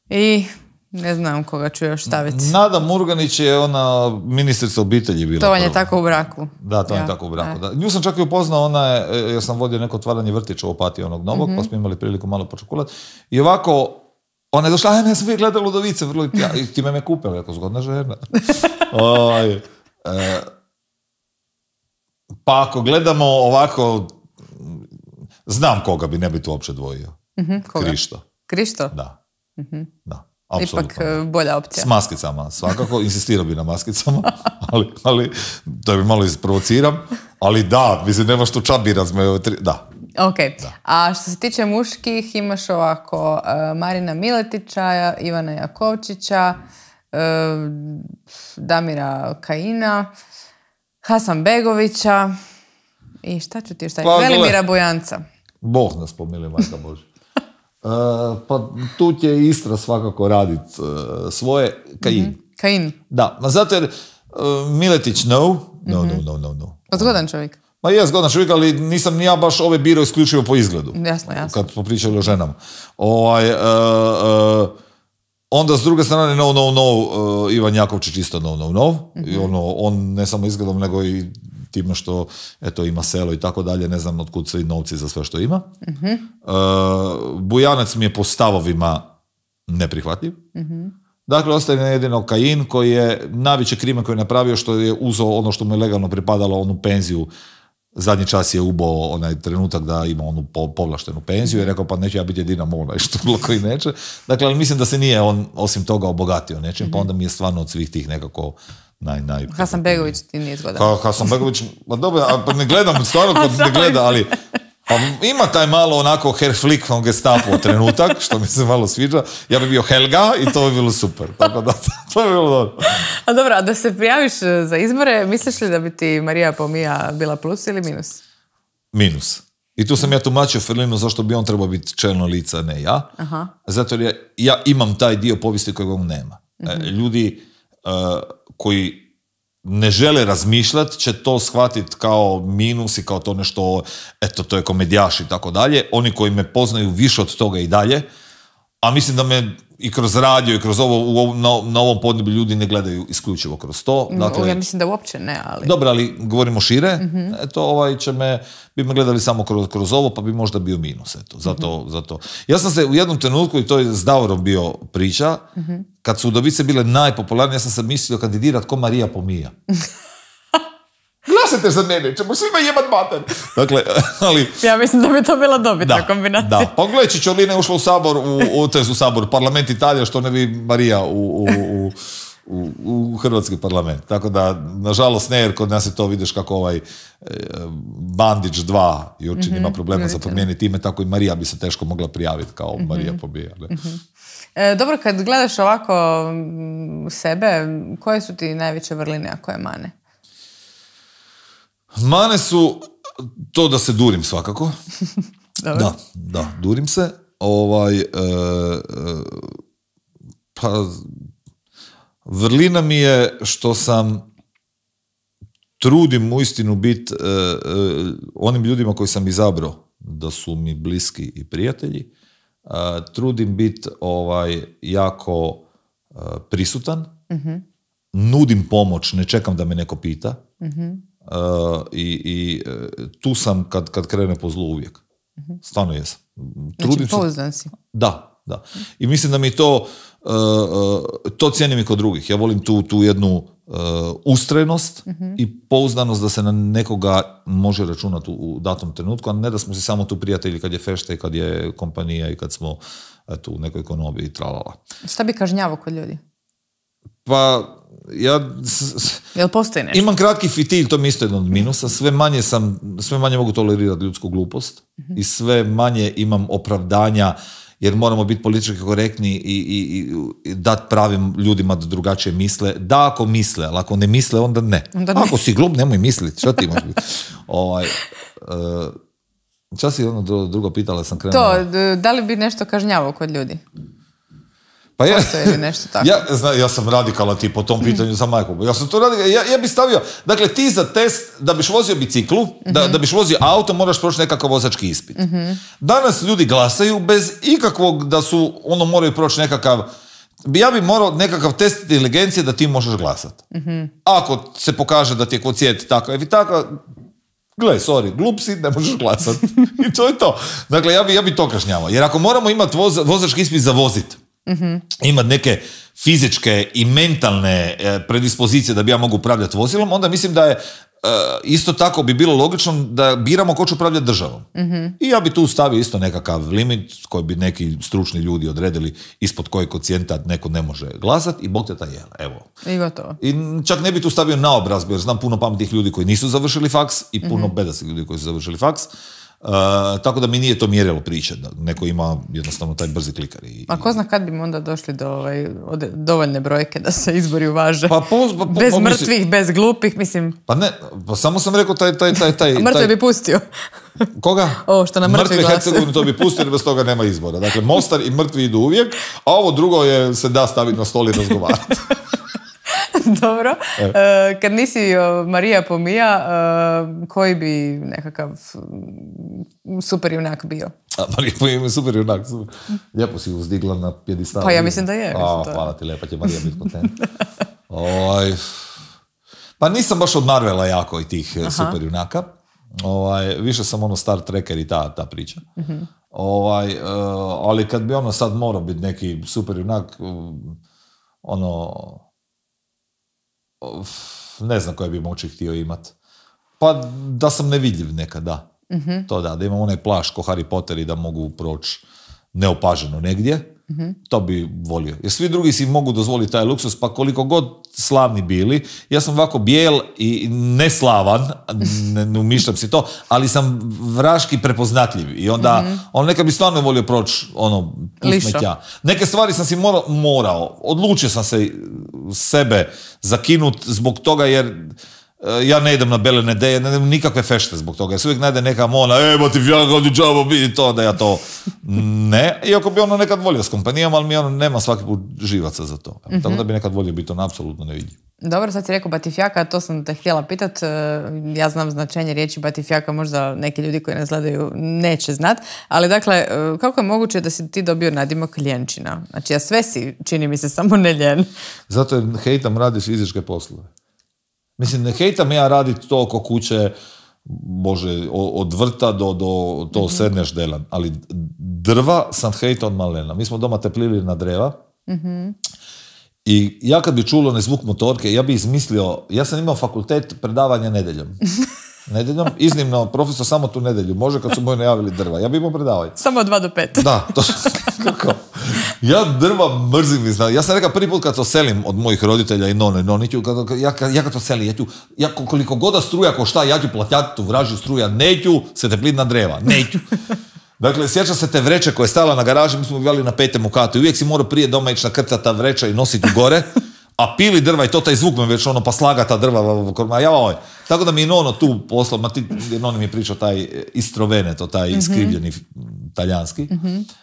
i ne znam koga ću još staviti. Nada Murganić je ona ministrica obitelji bila. To vam je tako u braku. Da, to je tako u braku. Da. Nju sam čak i upoznao, ja sam vodio neko otvaranje vrtića u Opatiji onog novog, pa smo imali priliku malo počekulat. I ovako, ona je došla, ja sam uvijek gledala Ludovice, i ti me kupila, jako zgodna žena. Pa ako gledamo ovako, znam koga bi ne bi tu uopće dvojio. Krišto. Krišto? Da. Da. Apsolutno. Ipak bolja opcija. S maskicama, svakako. Insistirao bi na maskicama, ali to bi malo isprovociram. Ali da, mislim, nemaš tu čabi da. Ok. Da. A što se tiče muških, imaš ovako Marina Miletića, Ivana Jakovčića, Damira Kajina, Hasanbegovića i šta ću ti još staviti? Velimira Bojanca. Bog nas pomili, majka Bože. Pa tu će Istra svakako radit svoje. Kajin. Da, zato jer Miletić no. Zgodan čovjek. Ma je zgodan čovjek, ali nisam ni ja baš ove birao isključivo po izgledu. Jasno. Kad smo pričali o ženama. Onda s druge strane Ivan Jakovčić isto no. I on ne samo izgledom, nego i time što ima selo i tako dalje, ne znam otkud svi novci za sve što ima. Bujanac mi je po stavovima neprihvatljiv. Dakle, ostaje jedino Kajin koji je najveći krimen koji je napravio, što je uzeo ono što mu je legalno pripadalo, onu penziju. Zadnji čas je ubao onaj trenutak da ima onu povlaštenu penziju i rekao pa neću ja biti jedina mola i što bilo koji neće. Dakle, ali mislim da se nije on osim toga obogatio nečim, pa onda mi je stvarno od svih tih nekako Hasanbegović ti nije zgodan. Hasanbegović, pa dobro, pa ne gledam, stvarno ne gleda, Pa ima taj malo onako Herr Flick von Gestapo trenutak, što mi se malo sviđa. Ja bi bio Helga i to bi bilo super. Tako da, to bi bilo dobro. A dobro, a da se prijaviš za izbore, misliš li da bi ti Marija Pomija bila plus ili minus? Minus. I tu sam ja tumačio Ferlinu zašto bi on trebao biti čelno lice, a ne ja. Aha. Zato jer ja imam taj dio povijesti kojeg on nema. Ljudi koji ne žele razmišljati će to shvatiti kao minus i kao to nešto, eto, to je komedijaš i tako dalje. Oni koji me poznaju više od toga i dalje, a mislim da me i kroz radio i kroz ovo, na ovom podneblju ljudi ne gledaju isključivo kroz to. Dakle, ja mislim da uopće ne, ali... Dobro, ali govorimo šire, eto, bi me gledali samo kroz ovo, pa bi možda bio minus, eto, zato. Ja sam se u jednom trenutku, i to je s Davorom bio priča, kad su udovice bile najpopularnije, ja sam se mislio kandidirati ko Marija Pomija. Glasajte za mene, ćemo svima jebat mater. Dakle, ali... Ja mislim da bi to bila dobitna kombinacija. Da, pa gledaj, Čičolina je ušla u sabor, u sabor, parlament Italija, što ne bi Marija u hrvatski parlament. Tako da, nažalost, ne, jer kod nas je to, vidiš kako Bandić 2 Jurčin ima problema za promijeniti ime, tako i Marija bi se teško mogla prijaviti kao Marija Pomija. Dobro, kad gledaš ovako sebe, koje su ti najveće vrline, a koje mane? Mane su to da se durim svakako. Da, durim se. Pa vrlina mi je što sam trudim uistinu biti onim ljudima koji sam izabrao da su mi bliski i prijatelji. Trudim biti jako prisutan. Nudim pomoć, ne čekam da me neko pita. I tu sam kad krene po zlu uvijek. Stvarno jesam. Znači, pouzdan si. Da. I mislim da mi to cijenim i kod drugih. Ja volim tu jednu ustrajnost i pouzdanost da se na nekoga može računati u datom trenutku, a ne da smo si samo tu prijatelji kad je fešta i kad je kompanija i kad smo u nekoj ekonomiji i tralala. Šta bi kažnjavao kod ljudi? Pa Jel postoji nešto? Imam kratki fitilj, to mi isto jedan od minusa. Sve manje mogu tolerirati ljudsku glupost i sve manje imam opravdanja, jer moramo biti politički korektni i dati pravim ljudima da drugačije misle. Da, ako misle, ali ako ne misle, onda ne. Ako si glup, nemoj misliti. Šta ti imaš biti? Čas si ono drugo pitala, sam krenula. To, da li bi nešto kažnjavao kod ljudi? Pa ja sam radikalan ti po tom pitanju za majku. Ja bi stavio, dakle ti za test da biš vozio biciklu, da biš vozio auto, moraš proći nekakav vozački ispit. Danas ljudi glasaju bez ikakvog da su, moraju proći nekakav, ja bi morao nekakav test inteligencije da ti možeš glasati. Ako se pokaže da ti je kvocijent takav i takav, gle, sorry, glup si, ne možeš glasati. I to je to. Dakle, ja bi to kažnjavao. Jer ako moramo imati vozački ispit za vozit, imati neke fizičke i mentalne predispozicije da bi ja mogu upravljati vozilom, onda mislim da je isto tako bi bilo logično da biramo ko će upravljati državom. I ja bi tu stavio isto nekakav limit koji bi neki stručni ljudi odredili ispod kojeg kocijenta neko ne može glasati i bog te ta jela. Evo. I gotovo. I čak ne bi tu stavio naobrazbu, jer znam puno pametnih ljudi koji nisu završili faks i puno bedastih ljudi koji su završili faks. Tako da mi nije to mjerilo priče, da neko ima jednostavno taj brzi klikar. A ko zna kad bi onda došli do dovoljne brojke da se izbori uvaže? Bez mrtvih, bez glupih, mislim. Pa ne, pa samo sam rekao taj... Mrtve bi pustio. Koga? Ovo što na mrtvi glasa. Hercegovini to bi pustio, jer bez toga nema izbora. Dakle, Mostar i mrtvi idu uvijek, a ovo drugo se da staviti na stol i razgovarati. Dobro. Kad nisi Marija Pomija, koji bi nekakav super junak bio? Marija Pomija je super junak. Lijepo si uzdigla na pjedistal. Pa ja mislim da je. Hvala ti, lijepa će Marija biti kontent. Pa nisam baš od Marvela jako i tih super junaka. Više sam Star Trekker i ta priča. Ali kad bi sad morao biti neki super junak, ne znam koje bi moći htio imat. Pa da sam nevidljiv nekad, da. To da imam onaj plašt ko Harry Potter i da mogu proći neopaženo negdje. To bi volio. Jer svi drugi si mogu dozvoliti taj luksus, pa koliko god slavni bili, ja sam ovako bijel i neslavan, ne umišljam si to, ali sam vraški prepoznatljiv. I onda, neka bi stvarno volio proći, pusmetja. Neke stvari sam si morao. Odlučio sam se sebe zakinut zbog toga jer ja ne idem na bele nedelje, ne idem nikakve fešte zbog toga. Jer se uvijek najde neka mona, batifjaka, odi džabo, vidi to, da ja to ne. Iako bi nekad volio s kompanijom, ali mi nema svaki put živaca za to. Tako da bi nekad volio biti apsolutno nevidljiv. Dobro, sad si rekao batifjaka, to sam te htjela pitat. Ja znam značenje riječi batifjaka, možda neki ljudi koji nas gledaju neće znat. Ali dakle, kako je moguće da si ti dobio nadimak ljenčina? Znači, ja sve si, čini mi se, samo ne ljen. Zato jer hejtam radi fizičke poslove. Mislim, ne hejtam ja raditi to oko kuće, Bože, od vrta do to sedneš delan, ali drva sam hejtao od malena. Mi smo doma teplili na dreva i ja kad bi čulo ne zvuk motorke, ja bi izmislio, ja sam imao fakultet predavanja nedeljom. Iznimno, profesor samo tu nedelju, može kad su moji najavili drva, ja bi imao predavanje. Samo od 2 do 5. Da, to kako? Ja drva mrzim, ja sam rekao prvi put kad se oselim od mojih roditelja i noniću, ja kad se oselim, koliko god da struja košta, ja ću platjati tu vražju struja, neću se teplit na dreva, neću. Dakle, sjećam se te vreće koje je stala na garaži, mi smo bili na 5. katu i uvijek si morao prije doma ići nakrcati ta vreća i nositi gore, a pili drva i to taj zvuk me već pa slaga ta drva, tako da mi je Nono tu poslao, Nono mi je pričao taj istroveneto, taj iskrivljeni talijanski.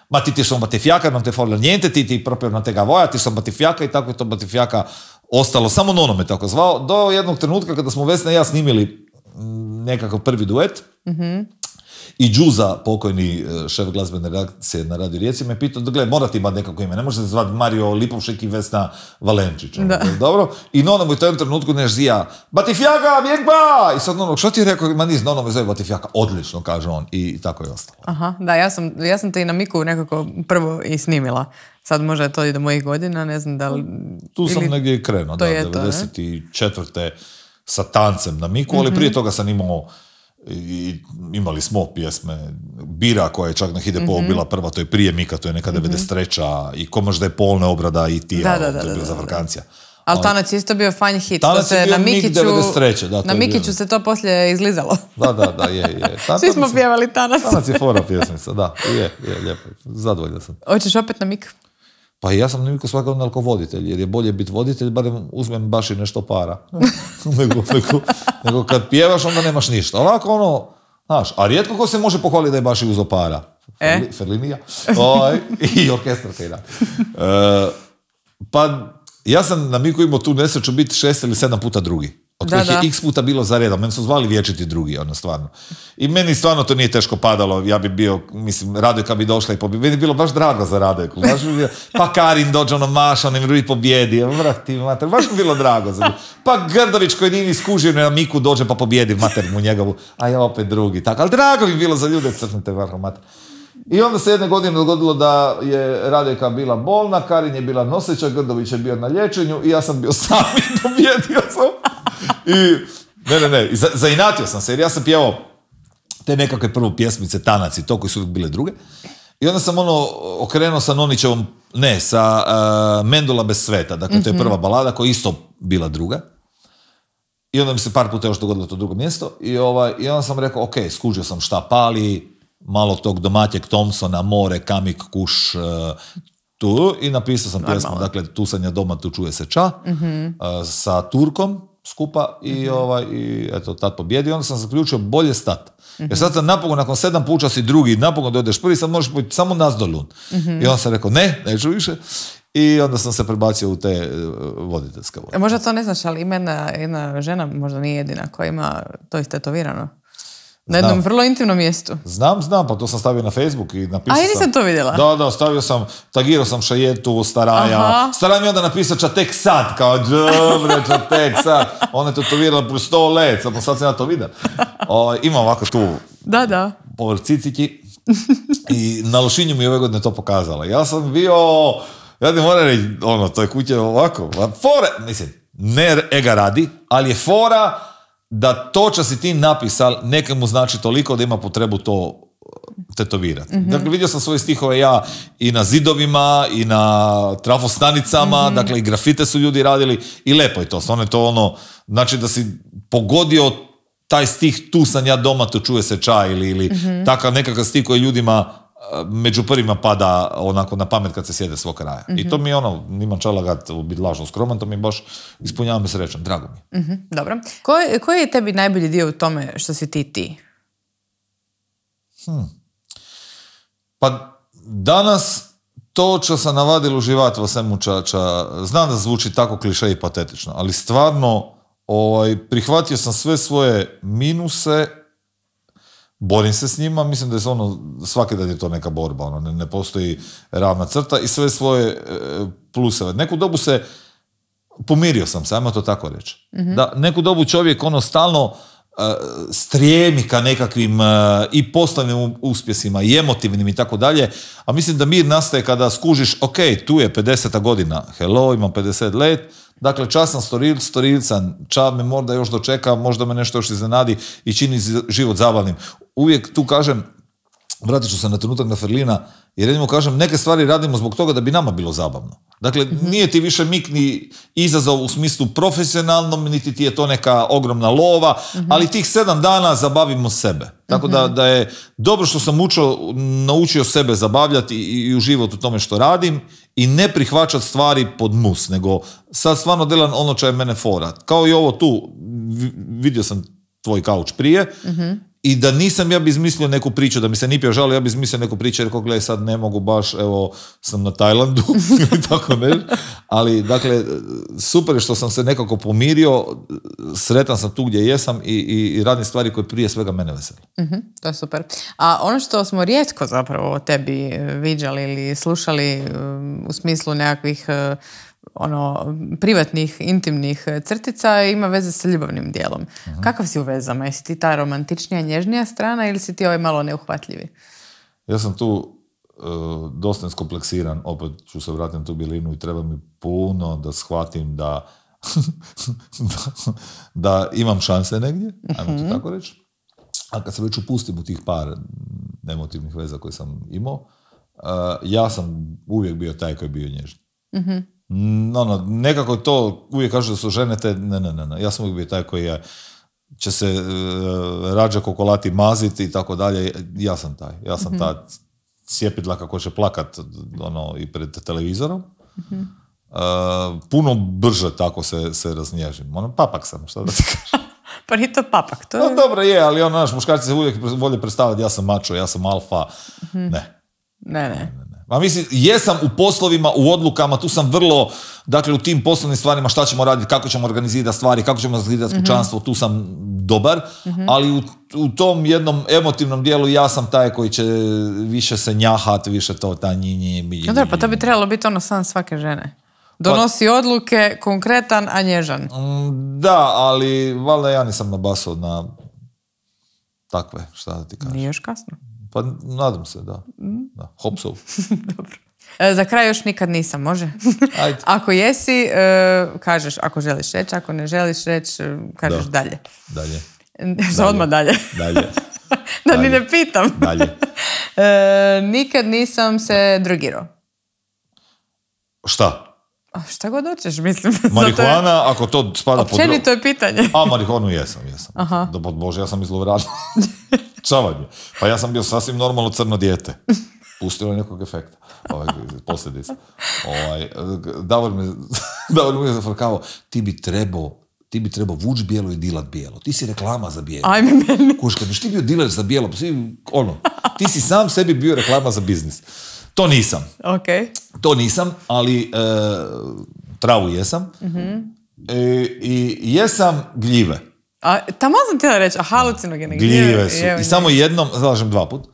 Ma ti sono batifjaka, non te folle niente, ti proprio non te ga voja, ti sono batifjaka i tako je to batifjaka ostalo, samo Nono me tako zvao, do jednog trenutka kada smo Vesna i ja snimili nekakav prvi duet, i Đuza, pokojni šef glazbene redakcije na Radio Rijeci, me pitao, gle, mora ti imati nekako ime, ne može se zvati Mario Lipovšek i Vesna Valenčić. Dobro? I Nono mu u tom trenutku zija, batifjaka, vjekba! I sad Nono, što ti je rekao? Ma niz, Nono me zove batifjaka. Odlično, kaže on. I tako je ostalo. Aha, da, ja sam te i na Miku nekako prvo i snimila. Sad možda je to i do mojih godina, ne znam da li... Tu sam negdje i krenuo, 94. sa tancem na Miku, ali prije toga sam i imali smo pjesme Bira koja je čak na Hidepovu bila prva, to je prije Mika, to je neka 93. I ko možda je Polne obrada i Tija, to je bila za Vakancija. Ali Tanac isto bio fajn hit. Tanac je bio Mik 93. Na Mikiću se to poslije izlizalo. Da, je. Svi smo pjevali Tanac. Tanac je fora pjesmica, da, je, lijepo. Zadovoljan sam. Hoćeš opet na Mik? Pa ja sam na Miku svakako kao voditelj, jer je bolje biti voditelj, barem uzmem baš i nešto para. nego kad pjevaš, onda nemaš ništa. Ovako znaš, a rijetko ko se može pohvaliti da je baš i uzeo para. Ferlinija. I orkestrka i da. Pa ja sam na Miku imao tu nesreću biti 6 ili 7 puta drugi. Od kojih je x puta bilo za redom. Meni su zvali vječiti drugi, stvarno. I meni stvarno to nije teško padalo. Ja bi bio, Radojka bi došla i pobjedi. Meni je bilo baš drago za Radojku. Pa Karin dođe, Maša, onim drugi pobjedi. Baš mi bilo drago. Pa Grdović koji nije iskužio na Miku dođe pa pobjedi mater mu njegovu. A ja opet drugi. Tako. Ali drago bi bilo za ljude, crnite vrlo mater. I onda se jedne godine dogodilo da je Radojka bila bolna, Karin je bila noseća, Grdović je bio na liječenju i ja sam bio sam i pobjedio sam. I zainatio sam se, jer ja sam pjevao te nekakve prvo pjesmice, Tanac i to, koji su uvijek bile druge. I onda sam okrenuo sa Nonićevom, sa Mendula bez sveta, dakle to je prva balada koja je isto bila druga. I onda mi se par puta još dogodilo to drugo mjesto. I onda sam rekao, ok, skužio sam šta pali, malo tog domaćeg Thompsona, more, kamik, kuš, tu. I napisao sam pjesmu, dakle, tu sam ja doma, tu čuje se ča, sa Turkom skupa i eto, tad pobjedio. Onda sam zaključio bolje stat. Jer sad sam napokon, nakon 7 puća si drugi, napokon dođeš prvi, sad možeš biti samo nas dolun. I onda sam rekao, neću više. I onda sam se prebacio u te voditeljske vode. Možda to ne znaš, ali ima jedna žena, možda nije jedina, koja ima to istetovirano. Na jednom vrlo intimnom mjestu. Znam, pa to sam stavio na Facebook i napisao sam... A, nisam to vidjela. Da, stavio sam, tagirao sam Šajetu, Staraja. Aha. Staraja mi onda napisao čatek sad, kao džobre, čatek sad. Ona je tetovirala plus 100 let, samo sad sam ja to vidio. Ima ovako tu... Da. Povrh ciciki. I na Lošinju mi je ove godine to pokazala. Ja sam bio... Ja ti moram reći, to je kuće ovako. Fora, mislim, ne ega radi, ali je fora... da to što si ti napisal nekemu znači toliko da ima potrebu to tetovirati. Dakle, vidio sam svoje stihove ja i na zidovima, i na trafostanicama, dakle, i grafite su ljudi radili, i lepo je to. Stvarno je to ono, znači da si pogodio taj stih, tu sam ja doma, tu čuje se čaj, ili takav nekakav stih koji ljudima među prvima pada onako na pamet kad se sjede svog kraja. I to mi je ono, nimam čalagat biti lažno skroman, to mi baš ispunjava me srećom, drago mi je. Dobro. Koji je tebi najbolji dio u tome što si ti? Pa danas to čo sam navadil uživati v svemu ča, znam da zvuči tako kliše i patetično, ali stvarno prihvatio sam sve svoje minuse, borim se s njima, mislim da je ono, svaki dan je to neka borba, ono, ne postoji ravna crta, i sve svoje pluseve. Neku dobu se pomirio sam se, ajmo to tako reći. Da, neku dobu čovjek ono stalno strijemi ka nekakvim i poslovnim uspjesima i emotivnim i tako dalje, a mislim da mir nastaje kada skužiš, ok, tu je 50. godina, hello, imam 50 let, dakle, čas sam storilcan, ča me možda još dočeka, možda me nešto još iznenadi i čini život zabavnim. Uvijek tu kažem, vratit ću se na trenutak na Ferlina, jer jedino kažem, neke stvari radimo zbog toga da bi nama bilo zabavno. Dakle, nije ti više mik ni izazov u smislu profesionalnom, niti ti je to neka ogromna lova, ali tih 7 dana zabavimo sebe. Tako da je dobro što sam naučio sebe zabavljati i uživati u tome što radim i ne prihvaćati stvari pod mus, nego sad stvarno delam ono čo je mene fora. Kao i ovo tu, vidio sam tvoj kauč prije, i da nisam ja bi izmislio neku priču, da mi se Nipija žali, ja bi izmislio neku priču, jer gledaj, sad ne mogu baš, evo, sam na Tajlandu, ili tako ne. Ali, dakle, super je što sam se nekako pomirio, sretan sam tu gdje jesam i radim stvari koje prije svega mene veseli. To je super. A ono što smo rijetko zapravo o tebi viđali ili slušali u smislu nekakvih privatnih, intimnih crtica ima veze sa ljubavnim dijelom. Kakav si u vezama? Jesi ti ta romantičnija, nježnija strana ili si ti malo neuhvatljivi? Ja sam tu dosta skompleksiran, opet ću se vratiti na tu bilinu i treba mi puno da shvatim da imam šanse negdje, ajmo to tako reći. A kad se već upustim u tih par emotivnih veza koje sam imao, ja sam uvijek bio taj koji je bio nježni. Nekako to uvijek kažu da su žene te, ne. Ja sam uvijek bio taj koji će se rađe kokolati maziti i tako dalje. Ja sam ta sjepidla kako će plakat i pred televizorom. Puno brže tako se raznježim. Papak sam, šta da ti kažem. Pa nije to papak, to je... No, dobro je, ali muškarci se uvijek volje predstavljati, ja sam mačo, ja sam alfa. Ne. Ma mislim, jesam u poslovima, u odlukama, tu sam vrlo, dakle, u tim poslovnim stvarima šta ćemo raditi, kako ćemo organizirati stvari, kako ćemo organizirati kućanstvo, tu sam dobar, ali u tom jednom emotivnom dijelu ja sam taj koji će više se njahat, više to, ta njinji. Da, pa to bi trebalo biti sam svake žene. Donosi odluke, konkretan, a nježan. Da, ali valjda ja nisam nabasao na takve, šta da ti kažem. Nije još kasno. Pa nadam se, da. Hopsov. Dobro. Za kraj još nikad nisam, može? Ajde. Ako jesi, kažeš ako želiš reći, ako ne želiš reći, kažeš dalje. Dalje. Odmah dalje. Da ni ne pitam. Dalje. Nikad nisam se drogirao. Šta? Šta god hoćeš, mislim. Marihuana, ako to spada pod... Općenito je pitanje. A, marihuanu jesam. Da, Bože, ja sam izlovradio. Čavanje. Pa ja sam bio sasvim normalno crno dijete. Pustilo je nekog efekta. Posljedica. Davor mi je zafrkavao, ti bi trebao vuč bijelo i dilat bijelo. Ti si reklama za bijelo. Ajme meni. Kuš, kad biš ti bio diler za bijelo, ti si sam sebi bio reklama za biznis. To nisam. Okay. To nisam, ali travu jesam. I jesam gljive. Tamo sam htjela reći, halucinogene gljive su. I samo jednom, zalažem 2 put.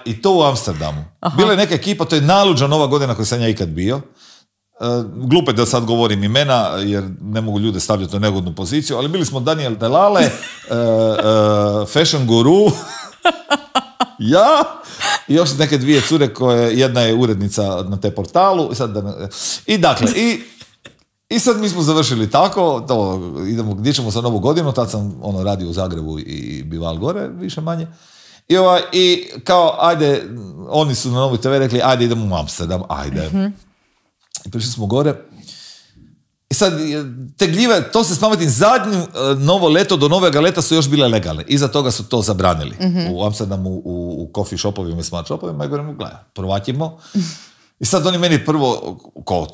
I to u Amsterdamu. Bila je neka ekipa, to je najluđa Nova godina koju sam ja ikad bio. Glupe da sad govorim imena, jer ne mogu ljude stavljati u neugodnu poziciju, ali bili smo Daniel Delale, Fashion Guru, ja i još neke 2 cure koje, jedna je urednica na te portalu i sad mi smo završili tako, gdje ćemo za Novu godinu, tad sam radio u Zagrebu i bival gore, više manje. I kao, ajde, oni su na Novoj TV rekli, ajde idemo u Amsterdam, ajde. I prišli smo gore. I sad, te gljive, to se s pametim, zadnju novo leto do novega leta su još bile legalne. Iza toga su to zabranili. U Amsterdamu, u coffee shopovima i smart shopovima. I govorimo, gledaj, provatimo. I sad oni meni prvo,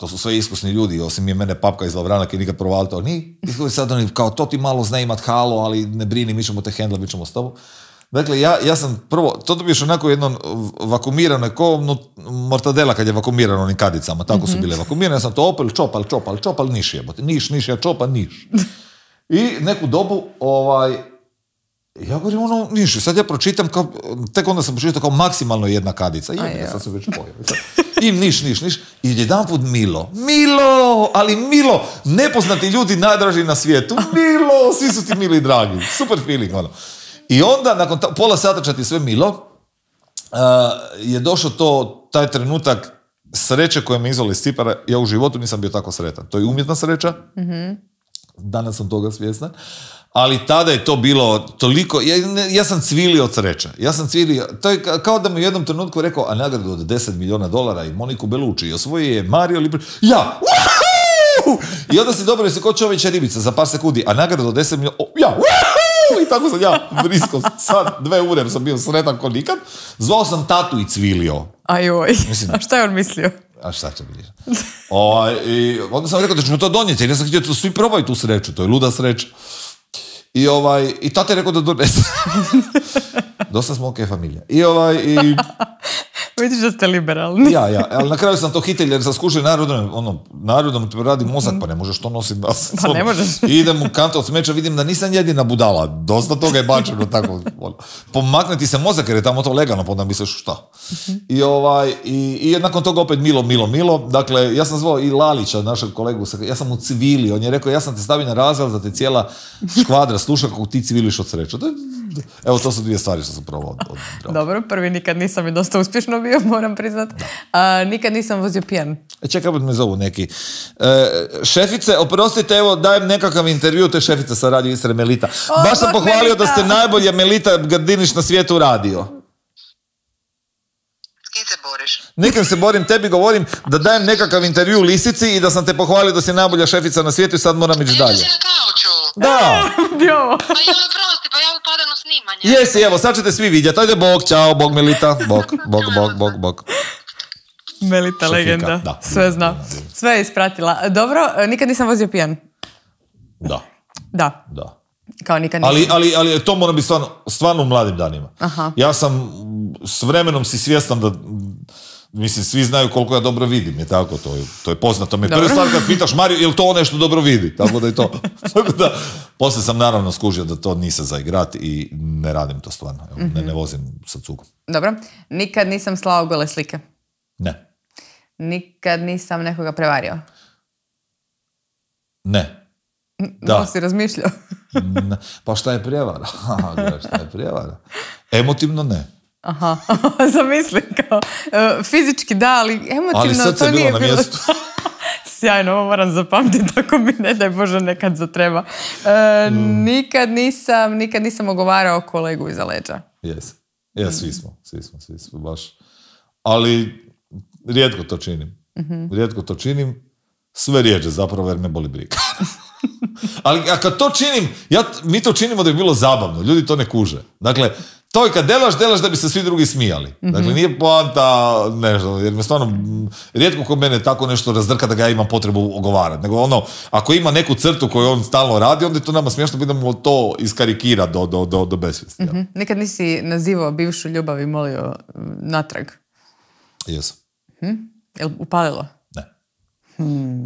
to su sve iskusni ljudi, osim je mene papka iz Lavrana koji nikad provali to, ni. I sad oni, kao, to ti malo zna imat halo, ali ne brini, mi ćemo te hendla, mi ćemo s tobom. Dakle, ja sam prvo, to dobiješ onako jedno vakumirano, ko mortadela kad je vakumirano onim kadicama, tako su bile vakumirane, ja sam to opel, čopal, niš jebote, niš, ja čopa, niš. I neku dobu, ja govorim niš, sad ja pročitam, tek onda sam pročitao kao maksimalno jedna kadica, ja sad se već pojavio. I niš, i jedanput Milo, ali Milo, nepoznati ljudi najdraži na svijetu, Milo, svi su ti mili dragi, super feeling, ono. I onda, nakon pola sata čak ti sve Milo, je došao taj trenutak sreće koje me izvali iz Cipara. Ja u životu nisam bio tako sretan. To je umjetna sreća. Danas sam toga svjesna. Ali tada je to bilo toliko... Ja sam cvilio od sreće. To je kao da mi u jednom trenutku rekao, a nagradu od $10 milijuna i Moniku Bellucci, i osvojio je Mario Libri... Ja! I onda si dobro, jesi ko čovječa ribica za par sekundi, a nagradu od 10 milijuna... Ja! I tako sam ja brisko, sad 2 ure sam bio sretan ko nikad. Zvao sam tatu i cvilio. Ajoj, a šta je on mislio? A šta će biti? I onda sam rekao da ćemo to donijeti, jer ja sam htio da svi probaju tu sreću, to je luda sreća. I tata je rekao da donese. Dosta smo okej familija. Vidiš da ste liberalni. Ja, ali na kraju sam to hitel jer sam skušao narodom ti radi mozak, pa ne možeš to nositi. Pa ne možeš. Idem u kantu od smeća, vidim da nisam jedina budala. Dosta toga je bačeno tako. Pomakne se mozak jer je tamo to legalno, pa onda misliš šta. I nakon toga opet Milo. Dakle, ja sam zvao i Lalića, našeg kolegu, ja sam mu civilio. On je rekao, ja sam te stavio na razred da te cijela škvadra sluša kako ti civiliš od sreće. Evo, to su 2 stvari što sam probao. Dobro, prvi nikad nisam i dosta uspješno bio, moram priznat. Nikad nisam vozio pijan. Čekaj, me zovu neki. Šefice, oprostite, evo, dajem nekakav intervju te šefice sa Radio Istre, Melita. Baš sam pohvalio da ste najbolja Melita Grdinić na svijetu radio. S kim se boriš? Nekim se borim, tebi govorim da dajem nekakav intervju Lisici i da sam te pohvalio da si najbolja šefica na svijetu i sad moram ići dalje. Jesi na kauču? Da! Pa ja prosti, pa ja upadam u snimanje. Jesi, evo, sad ćete svi vidjeti. Ajde, bok, čao, bok Melita. Bok. Melita Šefika, legenda, da. sve zna. Sve je ispratila. Dobro, nikad nisam vozio pijan. Da. Kao nikad nisam. Ali to mora biti stvarno u mladim danima. Aha. Ja sam s vremenom si svjestan da, mislim, svi znaju koliko ja dobro vidim, je tako, to je poznato. Prva stvar kad pitaš Mariju, je li to nešto dobro vidi? Tako da je to. Tako da, poslije sam naravno skužio da to nisam za igrat i ne radim to stvarno. Ne vozim sa cugom. Dobro. Nikad nisam slao gole slike. Ne. Nikad nisam nekoga prevario. Ne. Da si razmišljao. Pa šta je prijevara? Šta je prijevara? Emotivno ne. Aha, zamislim kao, fizički da, ali emotivno ali srce to nije bilo na mjestu. Sjajno, ovo moram zapamtiti, tako mi ne daj Bože nekad zatreba. Nikad nisam ogovarao kolegu iza leđa. Svi smo, baš. Ali rijetko to činim, sve rijeđe zapravo jer me boli briga. Ali a kad to činim, mi to činimo da bi bilo zabavno, ljudi to ne kuže. Dakle, to je kad delaš da bi se svi drugi smijali. Dakle, nije poanta nešto, jer me stvarno rijetko kod mene tako nešto razdrka da ga ja imam potrebu ogovarati. Nego ako ima neku crtu koju on stalno radi, onda je to nama smiješno, idemo to iskarikirati do besvijesti. Ja. Nikad nisi nazivao bivšu ljubav i molio natrag? Jesam. Jel upalilo? Ne.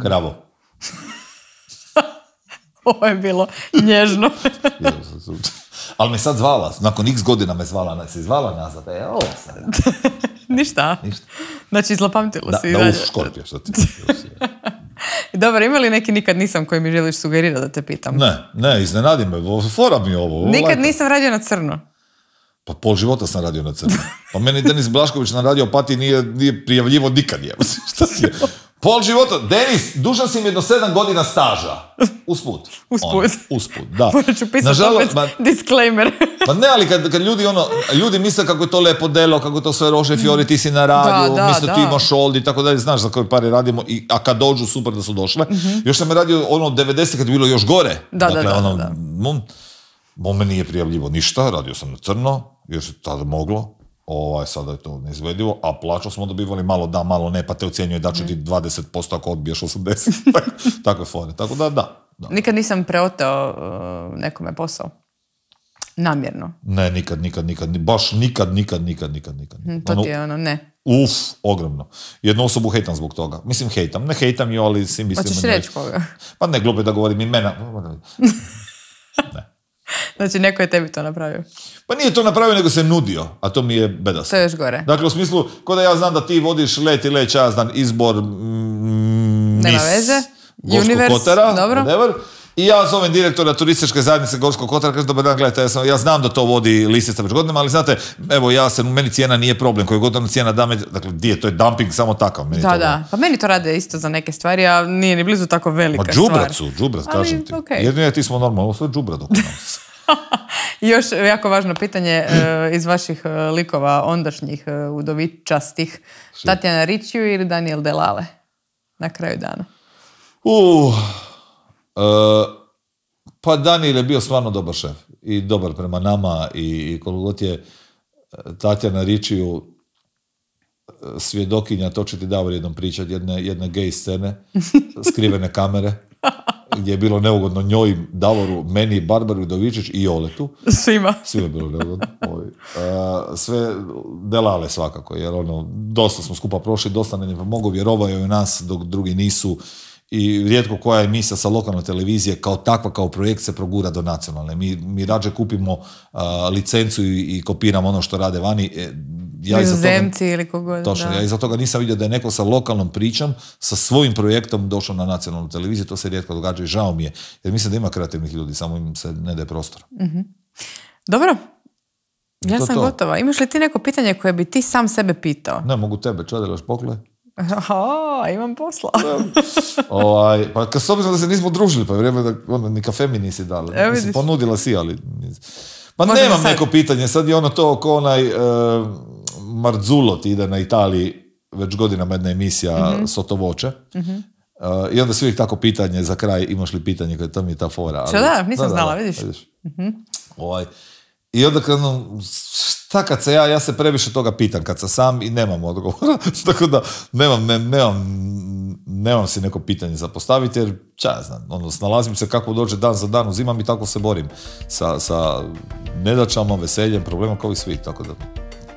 Kravo. Ovo je bilo nježno. Ali me sad zvala, nakon x godina me zvala nazad. Ništa. Znači, izlapamtilo si i dalje. Škorpija, što ti. Dobro, ima li neki nikad nisam koji mi želiš sugerirati da te pitam? Ne, iznenadi me, fora mi ovo. Nikad nisam radio na crno. Pa pol života sam radio na crno. Pa meni Denis Blašković na Radio Opatiji nije prijavljivo nikad. Šta si je? Pol života. Denis, dužan si mi jedno 7 godina staža. Usput, da. Morat ću pisati opet disclaimer. Pa ne, ali kad ljudi misle kako je to lepo delo, kako je to sve rože fiori, ti si na radiju, misle ti imaš ovdje i tako dalje, znaš za koje pare radimo, a kad dođu, super da su došle. Još sam radio 90. kad je bilo još gore. Mome nije prijavljivo ništa, radio sam na crno, jer se tada moglo. Sada je to neizvedivo, a plaću smo dobivali malo da, malo ne, pa te ocjenjuje da ću ti 20% ako odbiješ 80%. Takve fore, tako da. Nikad nisam preoteo nekome posao. Namjerno. Ne, nikad. Baš nikad. To ti je ne. Ogromno. Jednu osobu hejtam zbog toga. Mislim, ne hejtam ju, ali si mislim... Hoćeš reći koga? Pa ne, glupo je da govorim imena. Ne. Znači, neko je tebi to napravio? Pa nije to napravio, nego se nudio, a to mi je bedasto. To je još gore. Dakle, u smislu, ko da ja znam da ti vodiš let, ja znam, izbor nema veze. Gorskog Kotara, dobro. Whatever, i ja zovem direktora turističke zajednice Gorskog Kotara, kažem, dobar dan, gledajte, ja znam da to vodi Lisica već godinama, ali znate, evo, meni cijena nije problem, koju godinu cijena da me, dakle, to je dumping samo takav. Da, pa meni to rade isto za neke stvari, a nije ni blizu tako velika stvar. Džubrac, kažem ti. Jedno je ti smo normalno, ovo sve džubra dok nas. Još jako važno pitanje iz vaših likova ondašnjih udovičastih. Tatjana Ricciu ili Daniel Delale na kraju dana? Pa Daniel je bio stvarno dobar šef i dobar prema nama i koliko god je Tatjana Ricciu svjedokinja, to će ti Davor jednom pričati, jedne gej scene, skrivene kamere, gdje je bilo neugodno njoj, Davoru, meni, Barbaru Udovičić i Joletu. Svima je bilo neugodno. Sve Delale svakako, jer dosta smo skupa prošli, dosta ne mogu, vjerovaju u nas dok drugi nisu. I rijetko koja emisija sa lokalne televizije kao takva, kao projekt se progura do nacionalne. Mi rađe kupimo licencu i kopiramo ono što rade vani. Zemci ili kogod. Točno, ja iza toga nisam vidio da je neko sa lokalnom pričom, sa svojim projektom došao na nacionalnu televiziju, to se rijetko događa i žao mi je, jer mislim da ima kreativnih ljudi, samo im se ne daje prostora. Dobro, ja sam gotova. Imaš li ti neko pitanje koje bi ti sam sebe pitao? Ne, mogu tebe, čadelaš pokle? Imam posla. Pa s obzirom da se nismo družili, pa je vrijeme da ni kafe mi nisi dala. Mislim, ponudila si, ali... Pa možda nemam neko pitanje, sad je to ko onaj Marzullo ti ide na Italiji, već godinama jedna emisija Sotovoće. I onda svi uvijek tako pitanje za kraj, imaš li pitanje, koje to mi je ta fora. Što da, nisam znala, vidiš. I onda šta kad se ja se previše toga pitam kad sam sam i nemam odgovora, tako da nemam si neko pitanje za postaviti, jer ja znam, snalazim se kako dođe dan za dan, uzimam i tako se borim sa nedaćama, veseljem, problemom kao i svi, tako da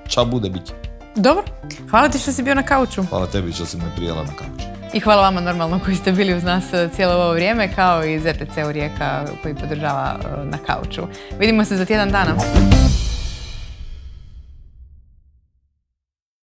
ča bude bit. Dobro, hvala ti što si bio na kauču. Hvala tebi što si me prijela na kauču. I hvala vama normalno koji ste bili uz nas cijelo ovo vrijeme, kao i ZTC-u Rijeka koji podržava na kauču. Vidimo se za tjedan dana.